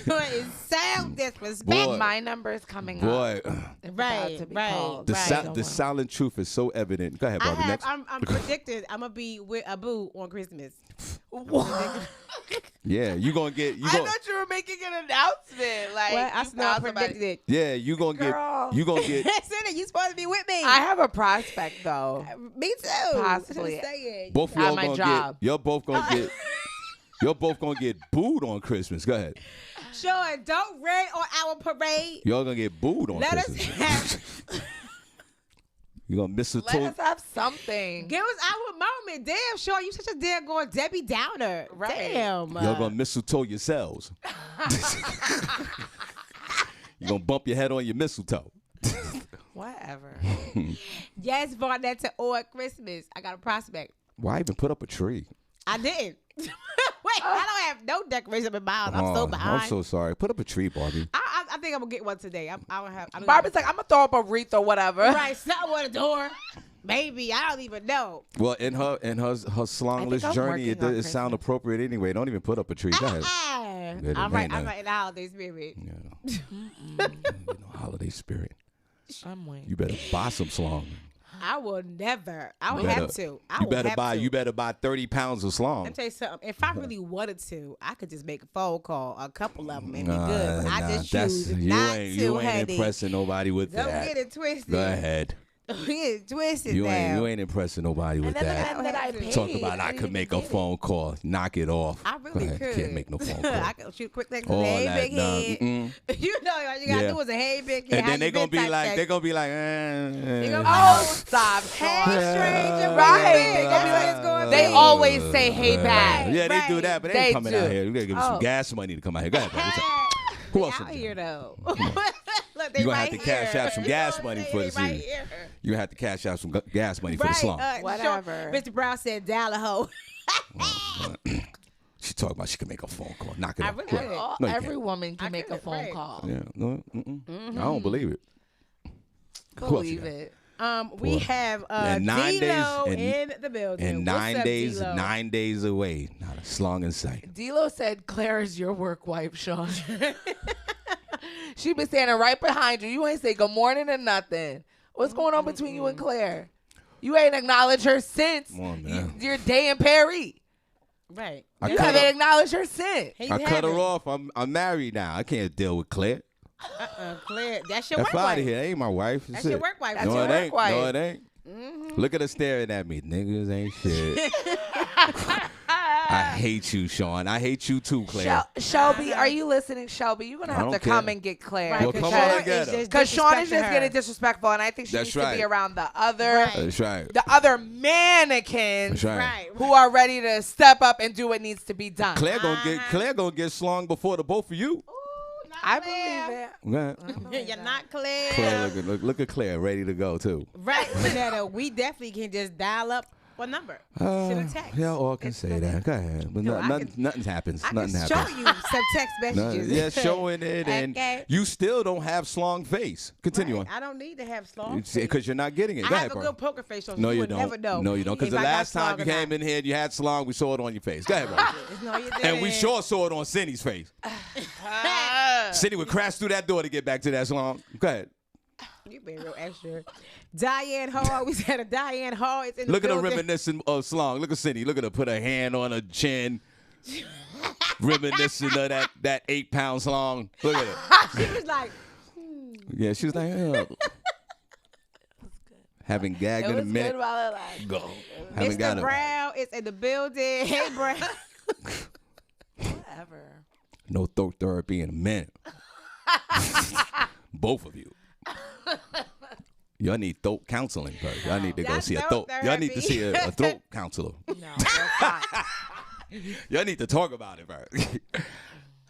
Joy is so disrespectful. Boy. My number is coming Boy, up. It's Right, about to be right, called. the, right. the silent truth is so evident. Go ahead, Bobby. Next. I'm predicted I'm gonna be with Abu on Christmas. Yeah, you gonna get. You I gonna, thought you were making an announcement. Like, Well, I you know I found somebody- predicted it. yeah, you gonna Girl. get. You gonna get. Senny, you supposed to be with me. I have a prospect though. Me too. Possibly. Just saying. Both of At y'all my gonna job. get. Y'all both gonna get. You're both gonna get booed on Christmas. Go ahead. Sean, don't rain on our parade. Y'all gonna get booed on Let us Christmas. have, You gonna miss a Let toe. us have something. give us our moment. Damn, Sean, you such a damn going Debbie Downer. Right. Damn. Y'all gonna mistletoe yourselves. You gonna bump your head on your mistletoe. Whatever. Yes, Varnetta or Christmas. I got a prospect. Why even put up a tree? I didn't. Wait, I don't have no decoration in my house. I'm so behind. I'm so sorry. Put up a tree, Barbie. I think I'm gonna get one today. I don't have. I don't Barbie's like, I'm gonna throw up a wreath or whatever. right, something on the door. Maybe I don't even know. Well, in her slongless I'm journey, working on it sound Christmas. appropriate anyway. Don't even put up a tree. Go ahead. Good, I'm it right. ain't I'm that. right in the holiday spirit. You know, holiday spirit. I'm waiting. You better buy some slong. I will never. I would You have better- to. I You will better have buy. to. You better buy 30 pounds of slong. Let me tell you something. If I really wanted to, I could just make a phone call, a couple of them, and be Nah, good. But I nah, just that's- choose you not ain't, to, you ain't honey. impressing nobody with Don't that. get it twisted. Go ahead. Don't get it twisted You now. ain't impressing nobody with And then the that. man that I paid. Talk about I could make a phone call. Knock it off. I really Go ahead. could. Can't make no phone call. I could shoot a quick text. All Hey, that, big nah, head. mm-mm. You know all you gotta Yeah. do is a hey, big head. And How then you been they're type gonna be like, text. gonna Oh, stop. Hey, Sean. stranger. Right. That's what it's going to They be. always say hey back. Yeah, they do Right. that, but they They ain't coming do. out here. We gotta give them some Oh. gas money to come out here. Go ahead, bro. What's up? Who else? out is here there? though. Look, they You gonna right have to cash here. out some You gas know money what for I'm the saying? They season. right here. You have to cash out some gas money for the Right, slum. Whatever. Mr. Brown said, dial a hoe. She talking about she can make a phone call. Knock it I off. really Quick. could. No, you Every can't. woman can I make a could, phone right. call. Yeah, no, I don't believe it. Who else you Believe got? it. We Well, have and 9 D-Lo days- in the building. And What's 9 up, days, D-Lo? 9 days away. Not a slong in sight. D-Lo said, Claire is your work wife, Sean. She been standing right behind you. You ain't say good morning or nothing. What's going on between you and Claire? You ain't acknowledged her since Come on, man. your day in Perry. Right. I You cut haven't her- acknowledged her since. He I cut her haven't. off. I'm married now. I can't deal with Claire. Claire, that's your F work out wife. of here. That ain't my wife. That's your work wife. That's No, your it work ain't. wife. No, it ain't. Look at her staring at me. Niggas ain't shit. I hate you, Sean. I hate you too, Claire. Shelby, are you listening, Shelby? You're going to I have to don't come care. and get Claire. Right, Well, 'cause come Sean on and get is her. just Because Sean is disrespecting just her. getting disrespectful, and I think she That's needs to right. be around the other, Right. That's right. the other mannequins That's right. Right. who are ready to step up and do what needs to be done. Claire gonna get slung before the both of you. Ooh, not I Claire. believe it. Right. You're not Claire. Claire, look at Claire, ready to go too. Right, Vanetta, we definitely can just dial up a number. Send a text. Yeah, all can say that. Go ahead, but No, I nothing happens. I Nothing can show happens. you some text messages. Yeah, showing it, and Okay. you still don't have slong face. Continue Right. I don't need to have slong face. because you're not getting it. I Go have ahead, a bro. good poker face, so No, you you would don't. never know. No, you don't. Because if the I got last time slong you or came not. in here, you had slong. We saw it on your face. Go ahead, bro. No, you And we didn't. sure saw it on Senny's face. Senny would crash through that door to get back to that slong. Go ahead. You been real extra. Diane Hall. We said a Diane Hall is in the Look at her building. reminiscent of slong. Look at Senny. Look at her put her hand on her chin. Reminiscent of that 8-pound slong. Look at her. She was like, Yeah, she was like, oh. Haven't gagged It in a was minute. good while it lasted. Go. Haven't got Mr. it. Brown is in the building. Hey, Brown. Whatever. No throat therapy in a minute. Both of you. Y'all need throat counseling first. Y'all need to go That's see a throat throat. Y'all need to see a throat counselor. No, that's not. Y'all need to talk about it first.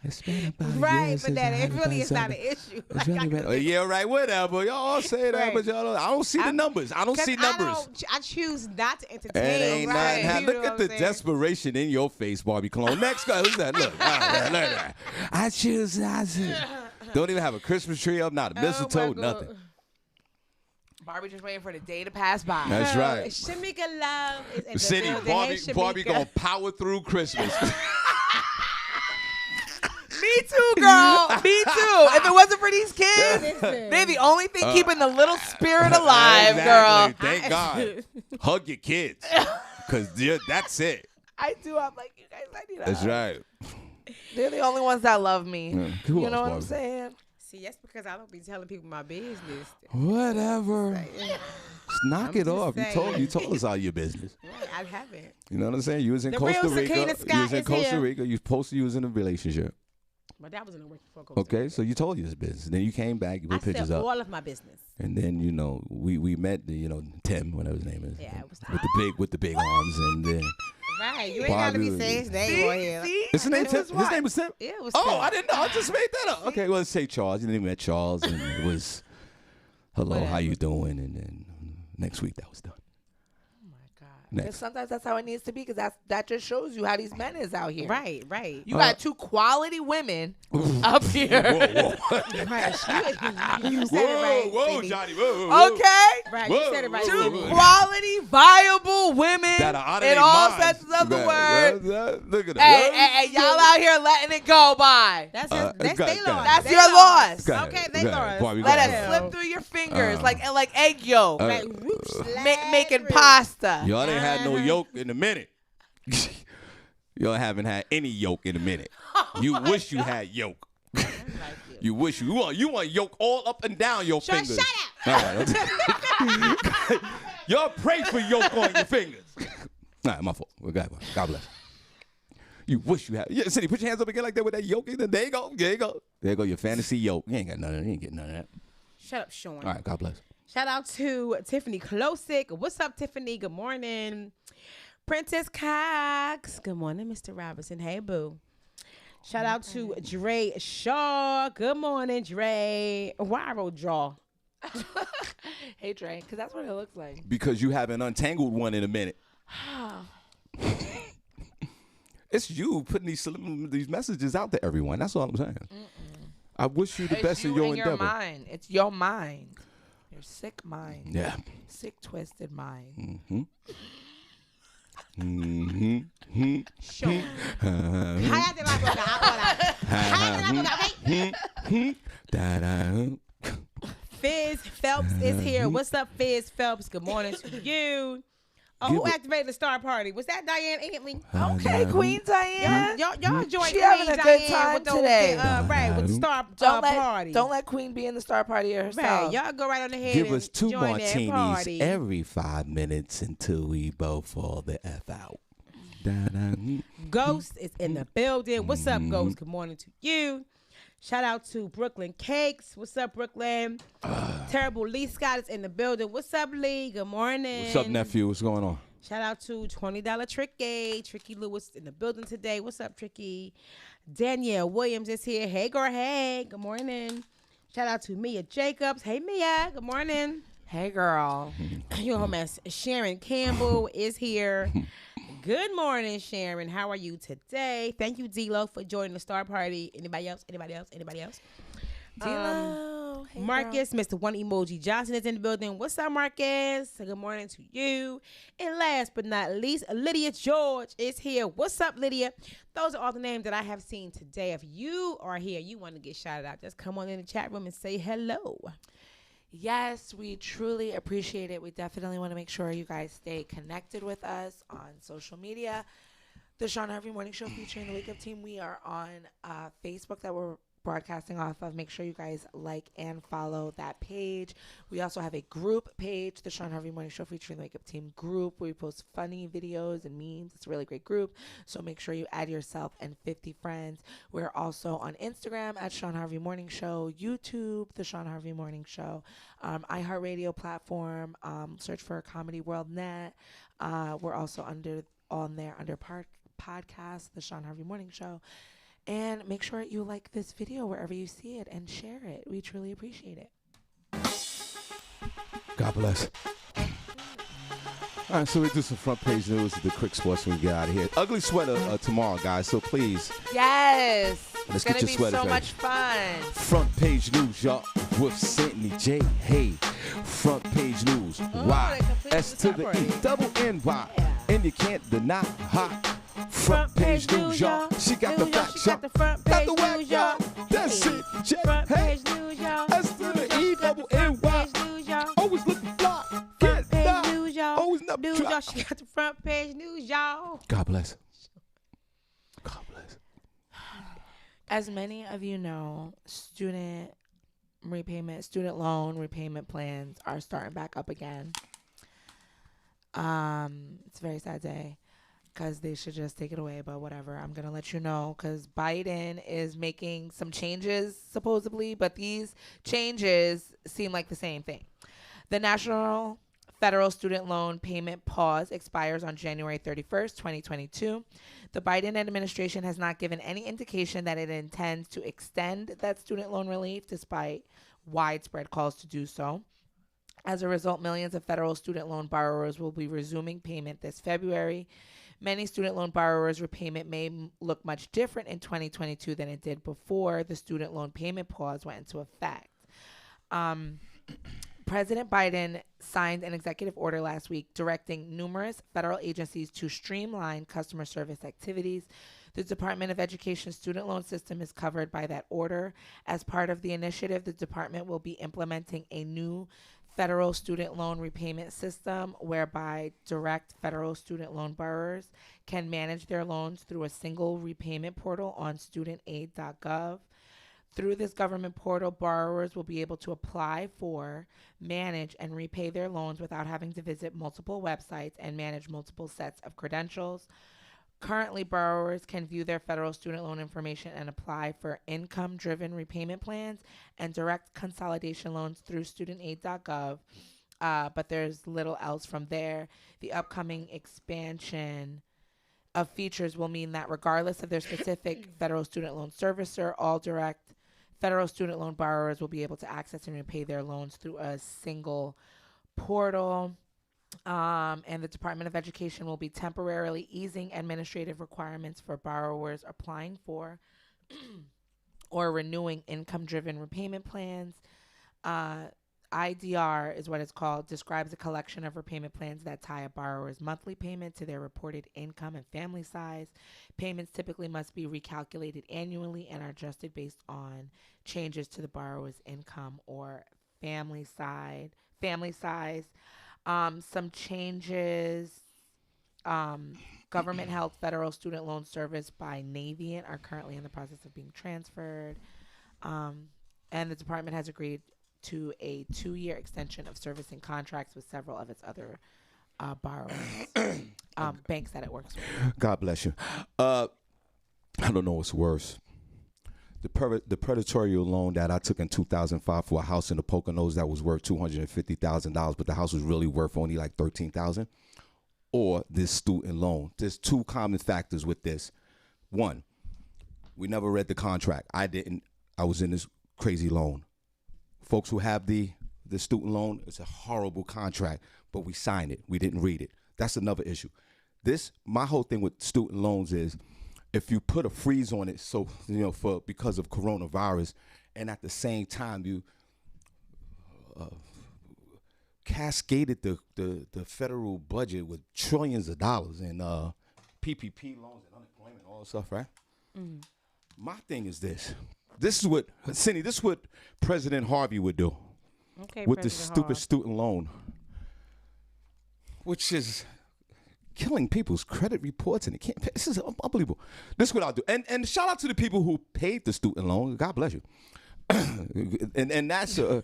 It's been about a year Right, since but that I it had really is not something. an issue. It's really been, yeah, right, whatever. Y'all all say that, Right. but y'all don't, I don't see the numbers. I don't 'Cause see numbers. I choose not to It entertain. ain't right? nothing. You Look know at what the I'm saying? desperation in your face, Barbie Cologne. Next guy, who's that? Look, look at that. I choose not to. Don't even have a Christmas tree up, not a mistletoe, Oh, my nothing. God. Barbie just waiting for the day to pass by. That's Oh, right. Shamika Love is in the City, building. Barbie, Hey, Barbie Shamika. gonna power through Christmas. Me too, girl. Me too. If it wasn't for these kids, Listen. they're the only thing keeping the little spirit alive, Exactly. girl. Thank God. Hug your kids, cause that's it. I do. I'm like, you guys, I need a That's hug. right. They're the only ones that love me. Yeah. Who You else, know what I'm Barbie? saying? See, that's because I don't be telling people my business. Whatever. Knock I'm it just off. saying. You told us all your business. Right, I haven't. You know what I'm saying? You was in The Costa real Rica. Sakina You Scott was in is Costa here. Rica. You posted you was in a relationship. But that wasn't a work for Costa Okay, Rica. so you told your business. Then you came back, you I put pictures said up. all of my business. And then, we met, Tim, whatever his name is. Yeah, it was with the big arms, and then Right, you ain't gotta be Barbi- saying his name on here. Is his name It Tim? was His what? name was Tim? Yeah, it was Oh, Tim. I didn't know. I just made that up. Okay, well, let's say Charles. And then we met Charles, and it was, hello, how you doing? And then next week that was done. Because Next. sometimes that's how it needs to be. Because that just shows you how these men is out here. Right. You got two quality women up here. Right. You said it right. Cindy. Johnny, whoa. Okay. Right, you said it right. Two Cindy. quality, viable women That are out of in their all minds. senses of the word. Look at Hey, y'all out here letting it go by. That's go they ahead. lost. That's They your lost. loss. Okay, they lost. Barbi, go Let ahead. it slip through your fingers like egg yolk. Like, whoops, Making slide pasta. Y'all ain't had no yolk in a minute. Y'all haven't had any yolk in a minute. You wish you had yolk. You wish you want yolk all up and down your Shut fingers. up. All right. Y'all pray for yolk on your fingers. All right, my fault. Well, God bless. You wish you had. Yeah, Cindy, put your hands up again like that with that yolk in there. There you go. There you go. There you go. Your fantasy yolk. You ain't got none of that. You ain't getting none of that. Shut up, Sean. All right, God bless. Shout out to Tiffany Klosick. What's up, Tiffany? Good morning. Princess Cox. Good morning, Mr. Robinson. Hey, boo. Shout out to Dre Shaw. Good morning, Dre. Why I wrote Draw? Hey, Dre, because that's what it looks like. Because you haven't untangled one in a minute. It's you putting these messages out to everyone. That's all I'm saying. I wish you the best in your endeavor. Mind. It's your mind. Your sick mind. Yeah. Sick, twisted mind. Mm-hmm. Mm-hmm. Sean. Cállate la boca ahora. Cállate la boca, okay? Fizz Phelps is here. What's up, Fizz Phelps? Good morning to you. Oh, who activated the star party? Was that Diane Antley? Okay, Queen Diane. Y'all enjoy She Queen having a good Diane time with the, today. right, with the star party. Don't let Queen be in the star party herself. Right, y'all go right on ahead Give and us 2 join that martinis party. every 5 minutes until we both fall the F out. Ghost is in the building. What's up, Ghost? Good morning to you. Shout out to Brooklyn Cakes. What's up, Brooklyn? Terrible Lee Scott is in the building. What's up, Lee? Good morning. What's up, nephew? What's going on? Shout out to $20 Tricky. Tricky Lewis in the building today. What's up, Tricky? Danielle Williams is here. Hey, girl. Hey. Good morning. Shout out to Mia Jacobs. Hey, Mia. Good morning. Hey, girl. Your home as Sharon Campbell is here. Good morning, Sharon. How are you today? Thank you, D-Lo, for joining the star party. Anybody else? Anybody else? Anybody else? D-Lo. Hey, Marcus, Mr. One Emoji Johnson is in the building. What's up, Marcus? Good morning to you. And last but not least, Lydia George is here. What's up, Lydia? Those are all the names that I have seen today. If you are here, you want to get shouted out, just come on in the chat room and say hello. Yes, we truly appreciate it. We definitely want to make sure you guys stay connected with us on social media. The Shawn Harvey Morning Show featuring the Wake Up Team. We are on Facebook that we're broadcasting off of. Make sure you guys like and follow that page. We also have a group page, the Shawn Harvey Morning Show featuring the Wake Up Team group, where we post funny videos and memes. It's a really great group. So make sure you add yourself and 50 friends. We're also on Instagram at Shawn Harvey Morning Show, YouTube, the Shawn Harvey Morning Show, iHeartRadio platform, search for Comedy World Net. We're also under podcast, the Shawn Harvey Morning Show. And make sure you like this video wherever you see it and share it. We truly appreciate it. God bless. All right, so we do some front page news, the quick sports when we get out of here. Ugly sweater tomorrow, guys, so please. Yes. Let's It's get going to your be sweaters so ready. much fun. Front page news, y'all, with Senny J. Hey, front page news. Y, S to the E, double N-Y. And you can't deny hot. Front page news, y'all. She got the facts, y'all. front Got page the whack, news, y'all. y'all. That's it, J. Front Hey, page news, y'all. S to the E, double N-Y. News, y'all. Always looking fly. Front Get page down. news, y'all. Always up News, try. y'all. She got the front page news, y'all. God bless. God bless. As many of you know, student student loan repayment plans are starting back up again. It's a very sad day because they should just take it away, but whatever. I'm going to let you know because Biden is making some changes supposedly, but these changes seem like the same thing. The National Federal Student Loan Payment Pause expires on January 31st, 2022. The Biden administration has not given any indication that it intends to extend that student loan relief despite widespread calls to do so. As a result, millions of federal student loan borrowers will be resuming payment this February. Many student loan borrowers' repayment may look much different in 2022 than it did before the student loan payment pause went into effect. President Biden signed an executive order last week directing numerous federal agencies to streamline customer service activities. The Department of Education student loan system is covered by that order. As part of the initiative, the department will be implementing a new federal student loan repayment system whereby direct federal student loan borrowers can manage their loans through a single repayment portal on studentaid.gov. Through this government portal, borrowers will be able to apply for, manage, and repay their loans without having to visit multiple websites and manage multiple sets of credentials. Currently, borrowers can view their federal student loan information and apply for income-driven repayment plans and direct consolidation loans through studentaid.gov, but there's little else from there. The upcoming expansion of features will mean that regardless of their specific federal student loan servicer, all direct federal student loan borrowers will be able to access and repay their loans through a single portal. And the Department of Education will be temporarily easing administrative requirements for borrowers applying for or renewing income-driven repayment plans. IDR is what it's called, describes a collection of repayment plans that tie a borrower's monthly payment to their reported income and family size. Payments typically must be recalculated annually and are adjusted based on changes to the borrower's income or family size. Some changes, government held federal student loan service by Navient are currently in the process of being transferred. And the department has agreed to a 2-year extension of servicing contracts with several of its other borrowers, banks that it works with. God bless you. I don't know what's worse. The predatory loan that I took in 2005 for a house in the Poconos that was worth $250,000, but the house was really worth only like $13,000, or this student loan. There's two common factors with this. One, we never read the contract. I didn't. I was in this crazy loan. Folks who have the student loan, it's a horrible contract, but we signed it. We didn't read it. That's another issue. My whole thing with student loans is if you put a freeze on it, so because of coronavirus, and at the same time you cascaded the federal budget with trillions of dollars in PPP loans and unemployment, all that stuff, right? Mm-hmm. My thing is this. This is what, Senny, this is what President Harvey would do with the stupid student loan, which is killing people's credit reports, and it can't pay. This is unbelievable. This is what I'll do. And shout out to the people who paid the student loan. God bless you. and that's well,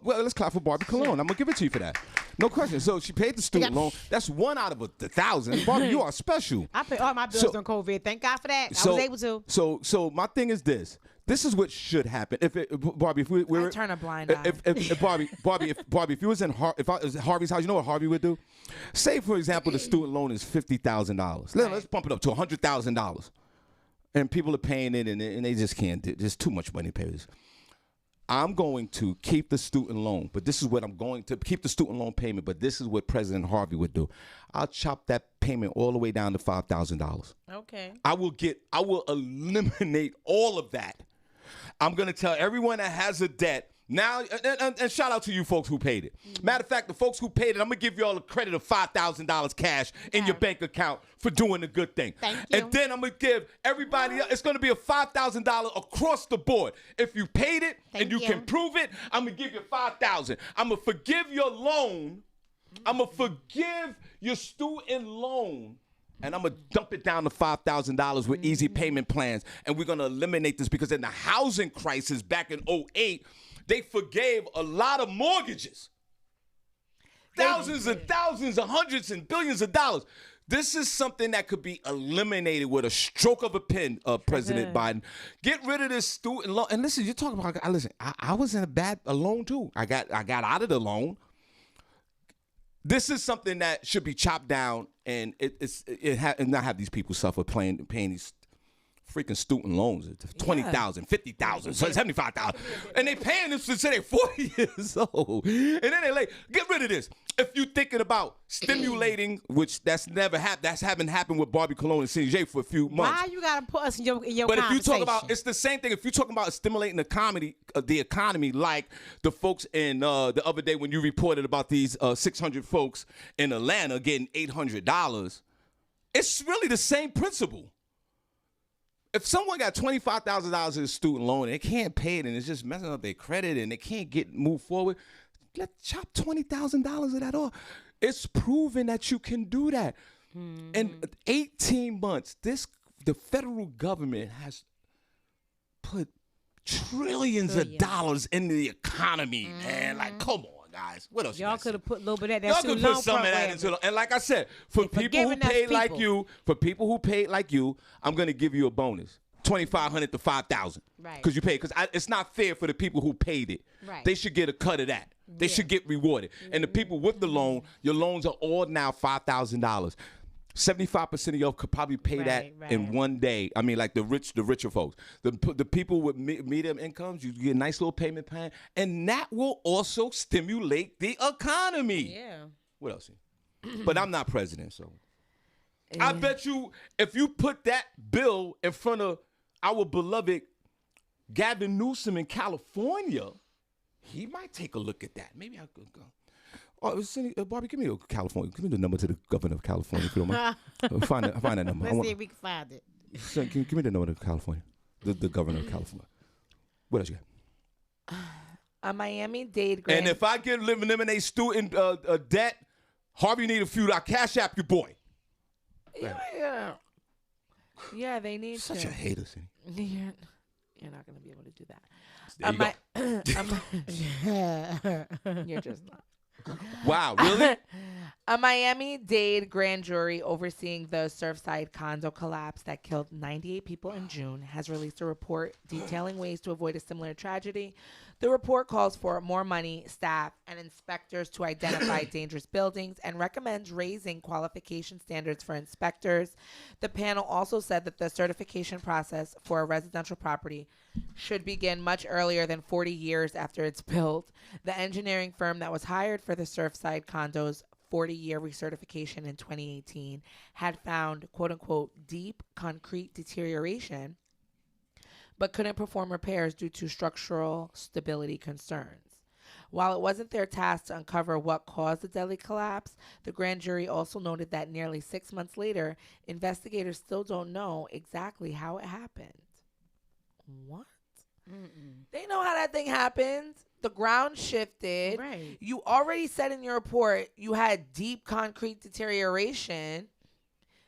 let's clap for Barbi Cologne. I'm gonna give it to you for that. No question. So she paid the student loan. That's 1 out of 1,000. Barbi, you are special. I paid all my bills on COVID. Thank God for that. I was able to. So my thing is this. This is what should happen. Barbi, if we're I turn a blind eye. If Barbi, if you was in Harvey's house, you know what Harvey would do? Say, for example, the student loan is $50,000. Let's bump it up to $100,000, and people are paying it, and they just can't. There's too much money to pay this. I'm going to keep the student loan, but this is what I'm going to keep the student loan payment. But this is what President Harvey would do. I'll chop that payment all the way down to $5,000. Okay. I will eliminate all of that. I'm going to tell everyone that has a debt now, and shout out to you folks who paid it. Mm-hmm. Matter of fact, the folks who paid it, I'm going to give you all a credit of $5,000 cash in your bank account for doing a good thing. Thank you. And then I'm going to give everybody else, it's going to be a $5,000 across the board. If you paid it and you can prove it, I'm going to give you $5,000. I'm going to forgive your loan. I'm going to forgive your student loan. And I'm going to dump it down to $5,000 with easy payment plans. And we're going to eliminate this because in the housing crisis back in 2008, They forgave a lot of mortgages. Thousands and thousands of hundreds and billions of dollars. This is something that could be eliminated with a stroke of a pen, President Biden. Get rid of this student loan. And listen, you're talking about, I was in a loan too. I got out of the loan. This is something that should be chopped down and and not have these people suffer paying these freaking student loans. $20,000, $50,000, $75,000. And they paying this since they're 40 years old. And then they like, get rid of this. If you're thinking about stimulating, which that's never happened, that's haven't happened with Barbi Cologne and Senny J for a few months. Why you gotta put us in your But if you talk conversation? about, it's the same thing. If you're talking about stimulating the economy, like the folks in the other day when you reported about these 600 folks in Atlanta getting $800, it's really the same principle. If someone got $25,000 in a student loan and they can't pay it and it's just messing up their credit and they can't move forward, let's chop $20,000 of that off. It's proven that you can do that. In 18 months, the federal government has put trillions of dollars into the economy, man. Like, come on, guys. What else? Y'all could have put a little bit of that. Y'all could put some of that into. And like I said, for people who paid like you, I'm gonna give you a bonus. $2,500 to $5,000, right? Because you paid. Because it's not fair for the people who paid it. Right. They should get a cut of that. They should get rewarded. And the people with the loan, your loans are all now $5,000. 75% of y'all could probably pay that in one day. I mean, like the richer folks. The people with medium incomes, you get a nice little payment plan, and that will also stimulate the economy. Yeah. What else? But I'm not president, so I bet you if you put that bill in front of our beloved Gavin Newsom in California, he might take a look at that. Maybe I could go. Oh, Barbi, give me the number to the governor of California if you don't mind. Find that number. Let's see if we can find it. Give me the number to California, the governor of California. What else you got? A Miami-Dade And if I get eliminate student debt, Harvey need a few. I cash app you, boy. Yeah, they need Such to. a hater, Senny. You're not going to be able to do that. You're just not. Wow, really? A Miami-Dade grand jury overseeing the Surfside condo collapse that killed 98 people in June has released a report detailing ways to avoid a similar tragedy. The report calls for more money, staff, and inspectors to identify dangerous buildings and recommends raising qualification standards for inspectors. The panel also said that the certification process for a residential property should begin much earlier than 40 years after it's built. The engineering firm that was hired for the Surfside condos 40-year recertification in 2018 had found, quote-unquote, deep concrete deterioration, but couldn't perform repairs due to structural stability concerns. While it wasn't their task to uncover what caused the deadly collapse, the grand jury also noted that nearly 6 months later, investigators still don't know exactly how it happened. What? They know how that thing happened. The ground shifted. Right. You already said in your report you had deep concrete deterioration.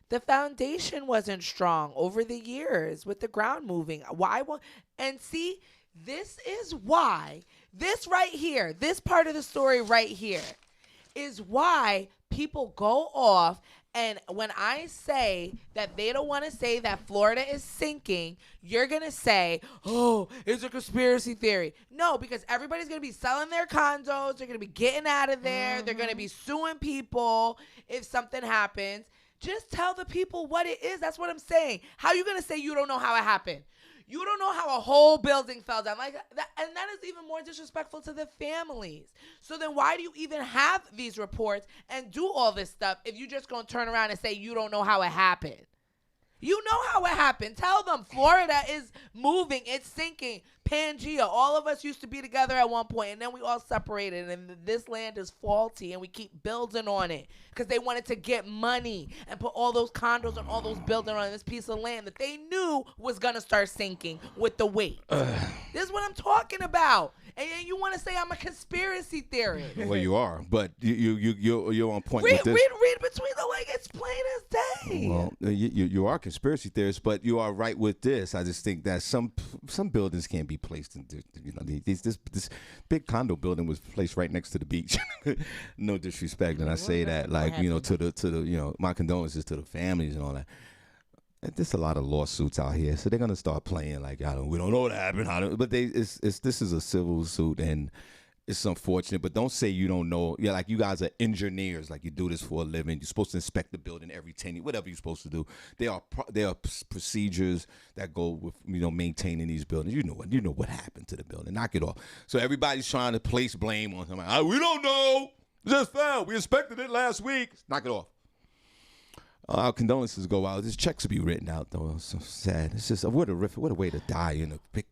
The foundation wasn't strong over the years with the ground moving. And see, this is why, this right here, this part of the story right here is why people go off. And when I say that they don't want to say that Florida is sinking, you're going to say, oh, it's a conspiracy theory. No, because everybody's going to be selling their condos. They're going to be getting out of there. They're going to be suing people if something happens. Just tell the people what it is. That's what I'm saying. How are you going to say you don't know how it happened? You don't know how a whole building fell down like that, and that is even more disrespectful to the families. So then why do you even have these reports and do all this stuff if you just going to turn around and say you don't know how it happened? You know how it happened. Tell them Florida is moving. It's sinking. Pangea. All of us used to be together at one point, and then we all separated, and this land is faulty, and we keep building on it because they wanted to get money and put all those condos and all those buildings on this piece of land that they knew was going to start sinking with the weight. This is what I'm talking about. And you want to say I'm a conspiracy theorist. Well, you are, but you're on point Read with this. read between the lines. It's plain as day. Well, you are a conspiracy theorist, but you are right with this. I just think that some buildings can't be be placed in, this big condo building was placed right next to the beach. No disrespect, and I say that like to the my condolences to the families and all that. There's a lot of lawsuits out here, so they're gonna start playing like we don't know what happened. But this is a civil suit, and it's unfortunate. But don't say you don't know. Yeah, like you guys are engineers, like you do this for a living. You're supposed to inspect the building every 10 years, whatever you're supposed to do. There are procedures that go with maintaining these buildings. You know what happened to the building. Knock it off. So everybody's trying to place blame on somebody. We don't know. It just fell. We inspected it last week. Knock it off. Our condolences go out. This checks to be written out, though. It's so sad. It's just what a way to die in a big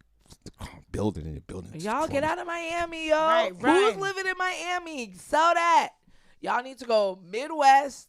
building in your building. Y'all get out of Miami, yo. Right. Who's living in Miami? Sell that. Y'all need to go Midwest.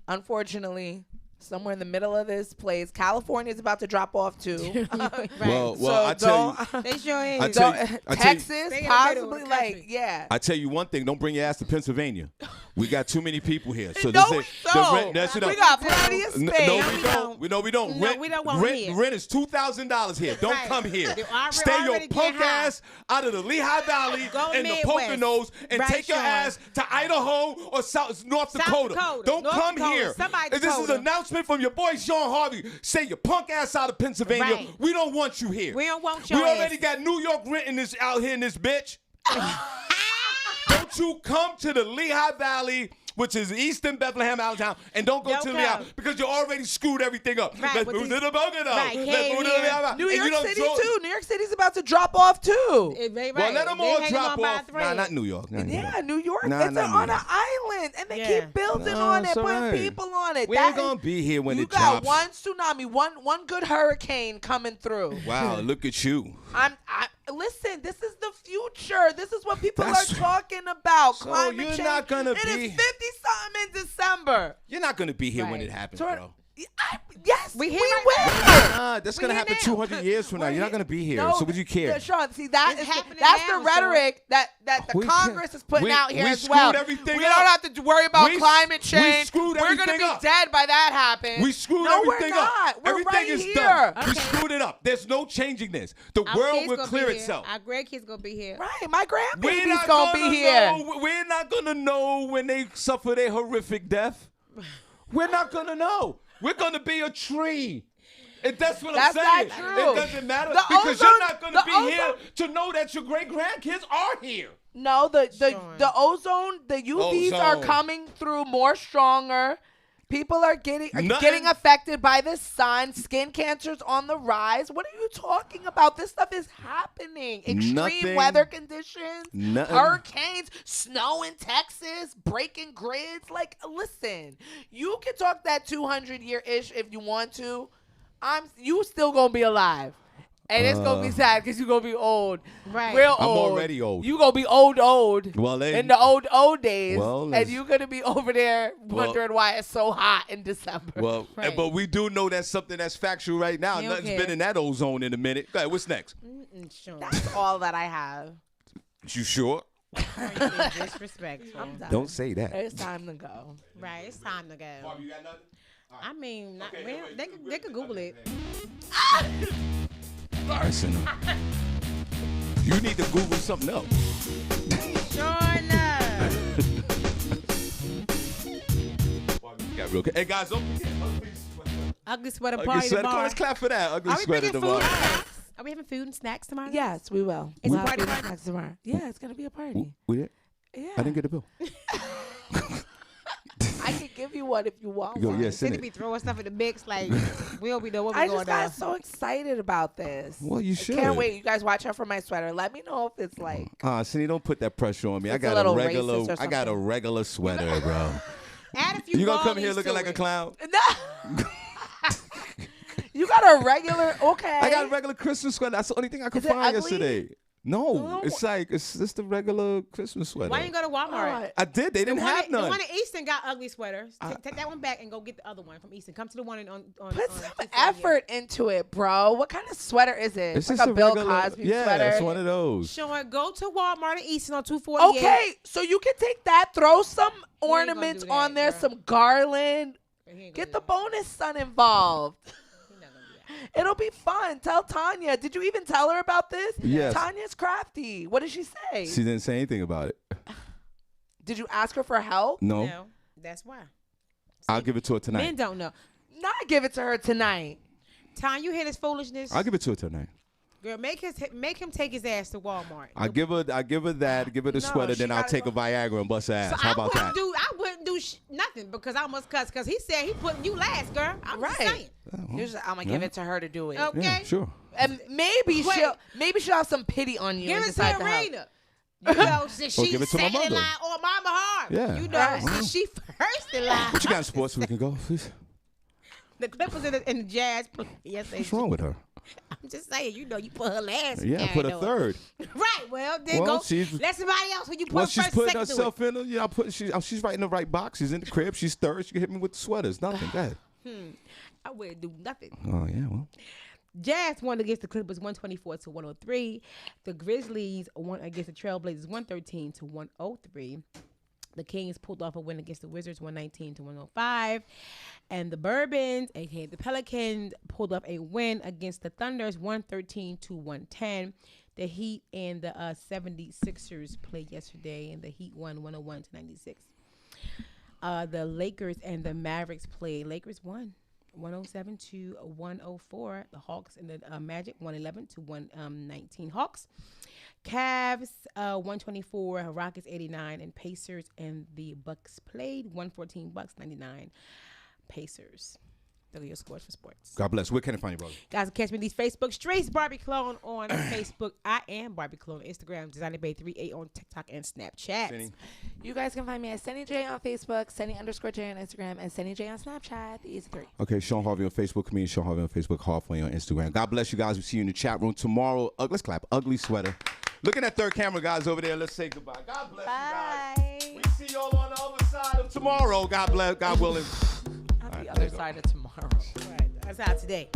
Unfortunately, somewhere in the middle of this place. California is about to drop off too. Right. Well, So I tell you. They sure is. I tell you- Texas, Stay in the middle possibly, of the like, country. yeah. I tell you one thing, don't bring your ass to Pennsylvania. We got too many people here. So No, this we ain't- don't. that's We enough. got plenty of space. No, No, we we don't. don't. We don't. No, Rent, we don't want here. rent is $2,000 here. Don't Right. come here. They already- Stay your already punk get high. ass out of the Lehigh Valley Go and the Midwest. Poconos and Right, take your Sean. ass to Idaho or North Dakota. Don't North come Dakota. here. Somebody This is told an them. announcement from your boy Shawn Harvey. Say your punk ass out of Pennsylvania. Right. We don't want you here. We don't want We your already ass. got New York renting this out here in this bitch. Don't you come to the Lehigh Valley, which is Eastern Bethlehem, Allentown, and don't go Don't to the Lehigh come. because you already screwed everything up. Right, Let's with move these- to the Poconos. Right, Let's came move to the here. Lehigh Valley. New And you York don't City throw- too. New York City's about to drop off too. Right. Well, let them They all hanging drop on by a off. Nah, thread. not New York. Not New Yeah, York. New York. Nah, It's not on New an York. island, and they Yeah. keep building No, on it, it's all putting right. people on it. We That ain't gonna be here when you it got drops. one tsunami, one good hurricane coming through. Wow, look at you. Listen, this is the future. This is what people That's- are talking about. So Climate you're change. not gonna It be- is 50-something in December. You're not gonna be here when Right. it happens, So- bro. Yes, We we here right will. Nah, that's We gonna here happen now. 200 years from now. You're not gonna be here. No, So would you care? no, Sean, see that It's is happening that's now, the rhetoric that the We Congress can't- is putting we- out here we as well. screwed everything we up. don't have to worry about We- climate we change. screwed We're gonna everything be up. dead by that happens. We screwed no, everything we're up. not. We're Everything right is here. done. We Okay. screwed it up. There's no changing this. The Our world kids will gonna clear be here. itself. Our grandkids gonna be here. Right, my We're grandbaby's not gonna be here. know. We're not gonna know when they suffer their horrific death. We're not gonna know. We're gonna be a tree. And that's what That's I'm saying. not true. It doesn't matter The because ozone- you're not gonna the be ozone- here to know that your great grandkids are here. No, Sean. the ozone, the UVs are Ozone. coming through more stronger. People are getting Nothing- affected by the sun. Skin cancer's on the rise. What are you talking about? This stuff is happening. Extreme Nothing- weather conditions, Nothing- hurricanes, snow in Texas, breaking grids. Like, listen, you can talk that 200-year-ish if you want to. You still gonna be alive. And it's gonna be sad because you're gonna be old, Right. real I'm old. already old. You gonna be old. Well, then- in the old days, Well, and let's- you're gonna be over there wondering why it's so hot in December. Well, Right. but we do know that's something that's factual right now. You Nothing's okay? been in that ozone in a minute. Go ahead, what's next? Sean. That's all that I have. You sure? Disrespectful. I'm done. Don't say that. It's time to go. Right. It's time to go. You got nothing? I mean, they could Google it. Listen, you need to Google something else. Sure enough. Got real. Hey guys, don't forget. Ugly sweater Ugly party sweater. Come on, tomorrow. let's clap for that. Ugly Are we sweater bringing food tomorrow. and snacks? Are we having food and snacks tomorrow? Yes, we will. It's We'll a have party food party? snacks tomorrow. Yeah, it's gonna be a party. We did? Yeah, I didn't get a bill. I can give you one if you want Go, one. yeah, They send need to be it. throwing stuff in the mix like we don't be know what we're I going just got on. so excited about this. Well, you should. Can't wait. You guys watch out for my sweater. Let me know if it's like. Cindy, don't put that pressure on me. It's I a got little a regular. racist or I got a something. regular sweater, bro. Add a few You gonna come ballies here looking to like a it. clown? No. You got a regular. Okay. I got a regular Christmas sweater. That's the only thing I could Is it find ugly? yesterday. No, No. it's just the regular Christmas sweater. Why you go to Walmart? Alright. I did. They didn't have The none. one in Easton got ugly sweaters. Take that one back and go get the other one from Easton. Come to the one on Put on some 248. effort into it, bro. What kind of sweater is it? It's like just a Bill regular, Cosby yeah, sweater. it's one of those. Sean, go to Walmart in Easton on 248. Okay, so you can take that, throw some ain't gonna ornaments do that, on there, bruh. some garland. He ain't gonna Get do the that. bonus son involved. He not gonna do that. It'll be fun. Tell Tanya. Did you even tell her about this? Yes. Tanya's crafty. What did she say? She didn't say anything about it. Did you ask her for help? No. No, that's why. I'll give it to her tonight. Men don't know. Not give it to her tonight. Tanya, you hear this foolishness? I'll give it to her tonight. Girl, make him take his ass to Walmart. I give her that, give her the sweater, she then I'll gotta take go- a Viagra and bust her ass. So How about that? I wouldn't do nothing because I must cuss because he said he putting you last, girl. I'm just saying. I'm gonna give it to her to do it. Okay. Yeah, sure. And maybe Wait. she'll have some pity on you. Give and it to decide to help. Arena. You know, since Or she's give it to my second in mother. line or Mama Harv. Yeah. You know, Right. since she first in line. What you got in sports so we can go, please? The Clippers in the Jazz. Yes, they What's do. wrong with her? I'm just saying, you know, you put her last. Yeah, put her third. Right. Well, then Well, go. she's- Let somebody else when you put Well, first, she's putting second herself to it. in. She's right in the right box. She's in the crib. She's third. She can hit me with the sweaters. Nothing. Go ahead. I wouldn't do nothing. Oh yeah, well. Jazz won against the Clippers 124-103. The Grizzlies won against the Trailblazers 113-103. The Kings pulled off a win against the Wizards 119-105. And the Bourbons, aka the Pelicans, pulled off a win against the Thunders 113-110. The Heat and the 76ers played yesterday, and the Heat won 101-96. The Lakers and the Mavericks played. Lakers won 107-104. The Hawks and the Magic 111-119. Hawks. Cavs 124. Rockets 89. And Pacers and the Bucks played 114. Bucks 99. Pacers. Those are your scores for sports. God bless. Where can I find you, brother? Guys, catch me in these Facebook streets. Barbie Clone on Facebook. I am Barbie Clone on Instagram. Designer Bay 38 on TikTok and Snapchat. Senny. You guys can find me at Senny J on Facebook, Senny_J on Instagram, and Senny J on Snapchat. The easy three. Okay, Shawn Harvey on Facebook, comedian Shawn Harvey on Facebook, Halfway on Instagram. God bless you guys. We'll see you in the chat room tomorrow. Let's clap. Ugly sweater. Looking at third camera guys over there. Let's say goodbye. God bless you guys. We see y'all on the other side of tomorrow. God bless. God willing. On the other side of tomorrow. Right. That's out today.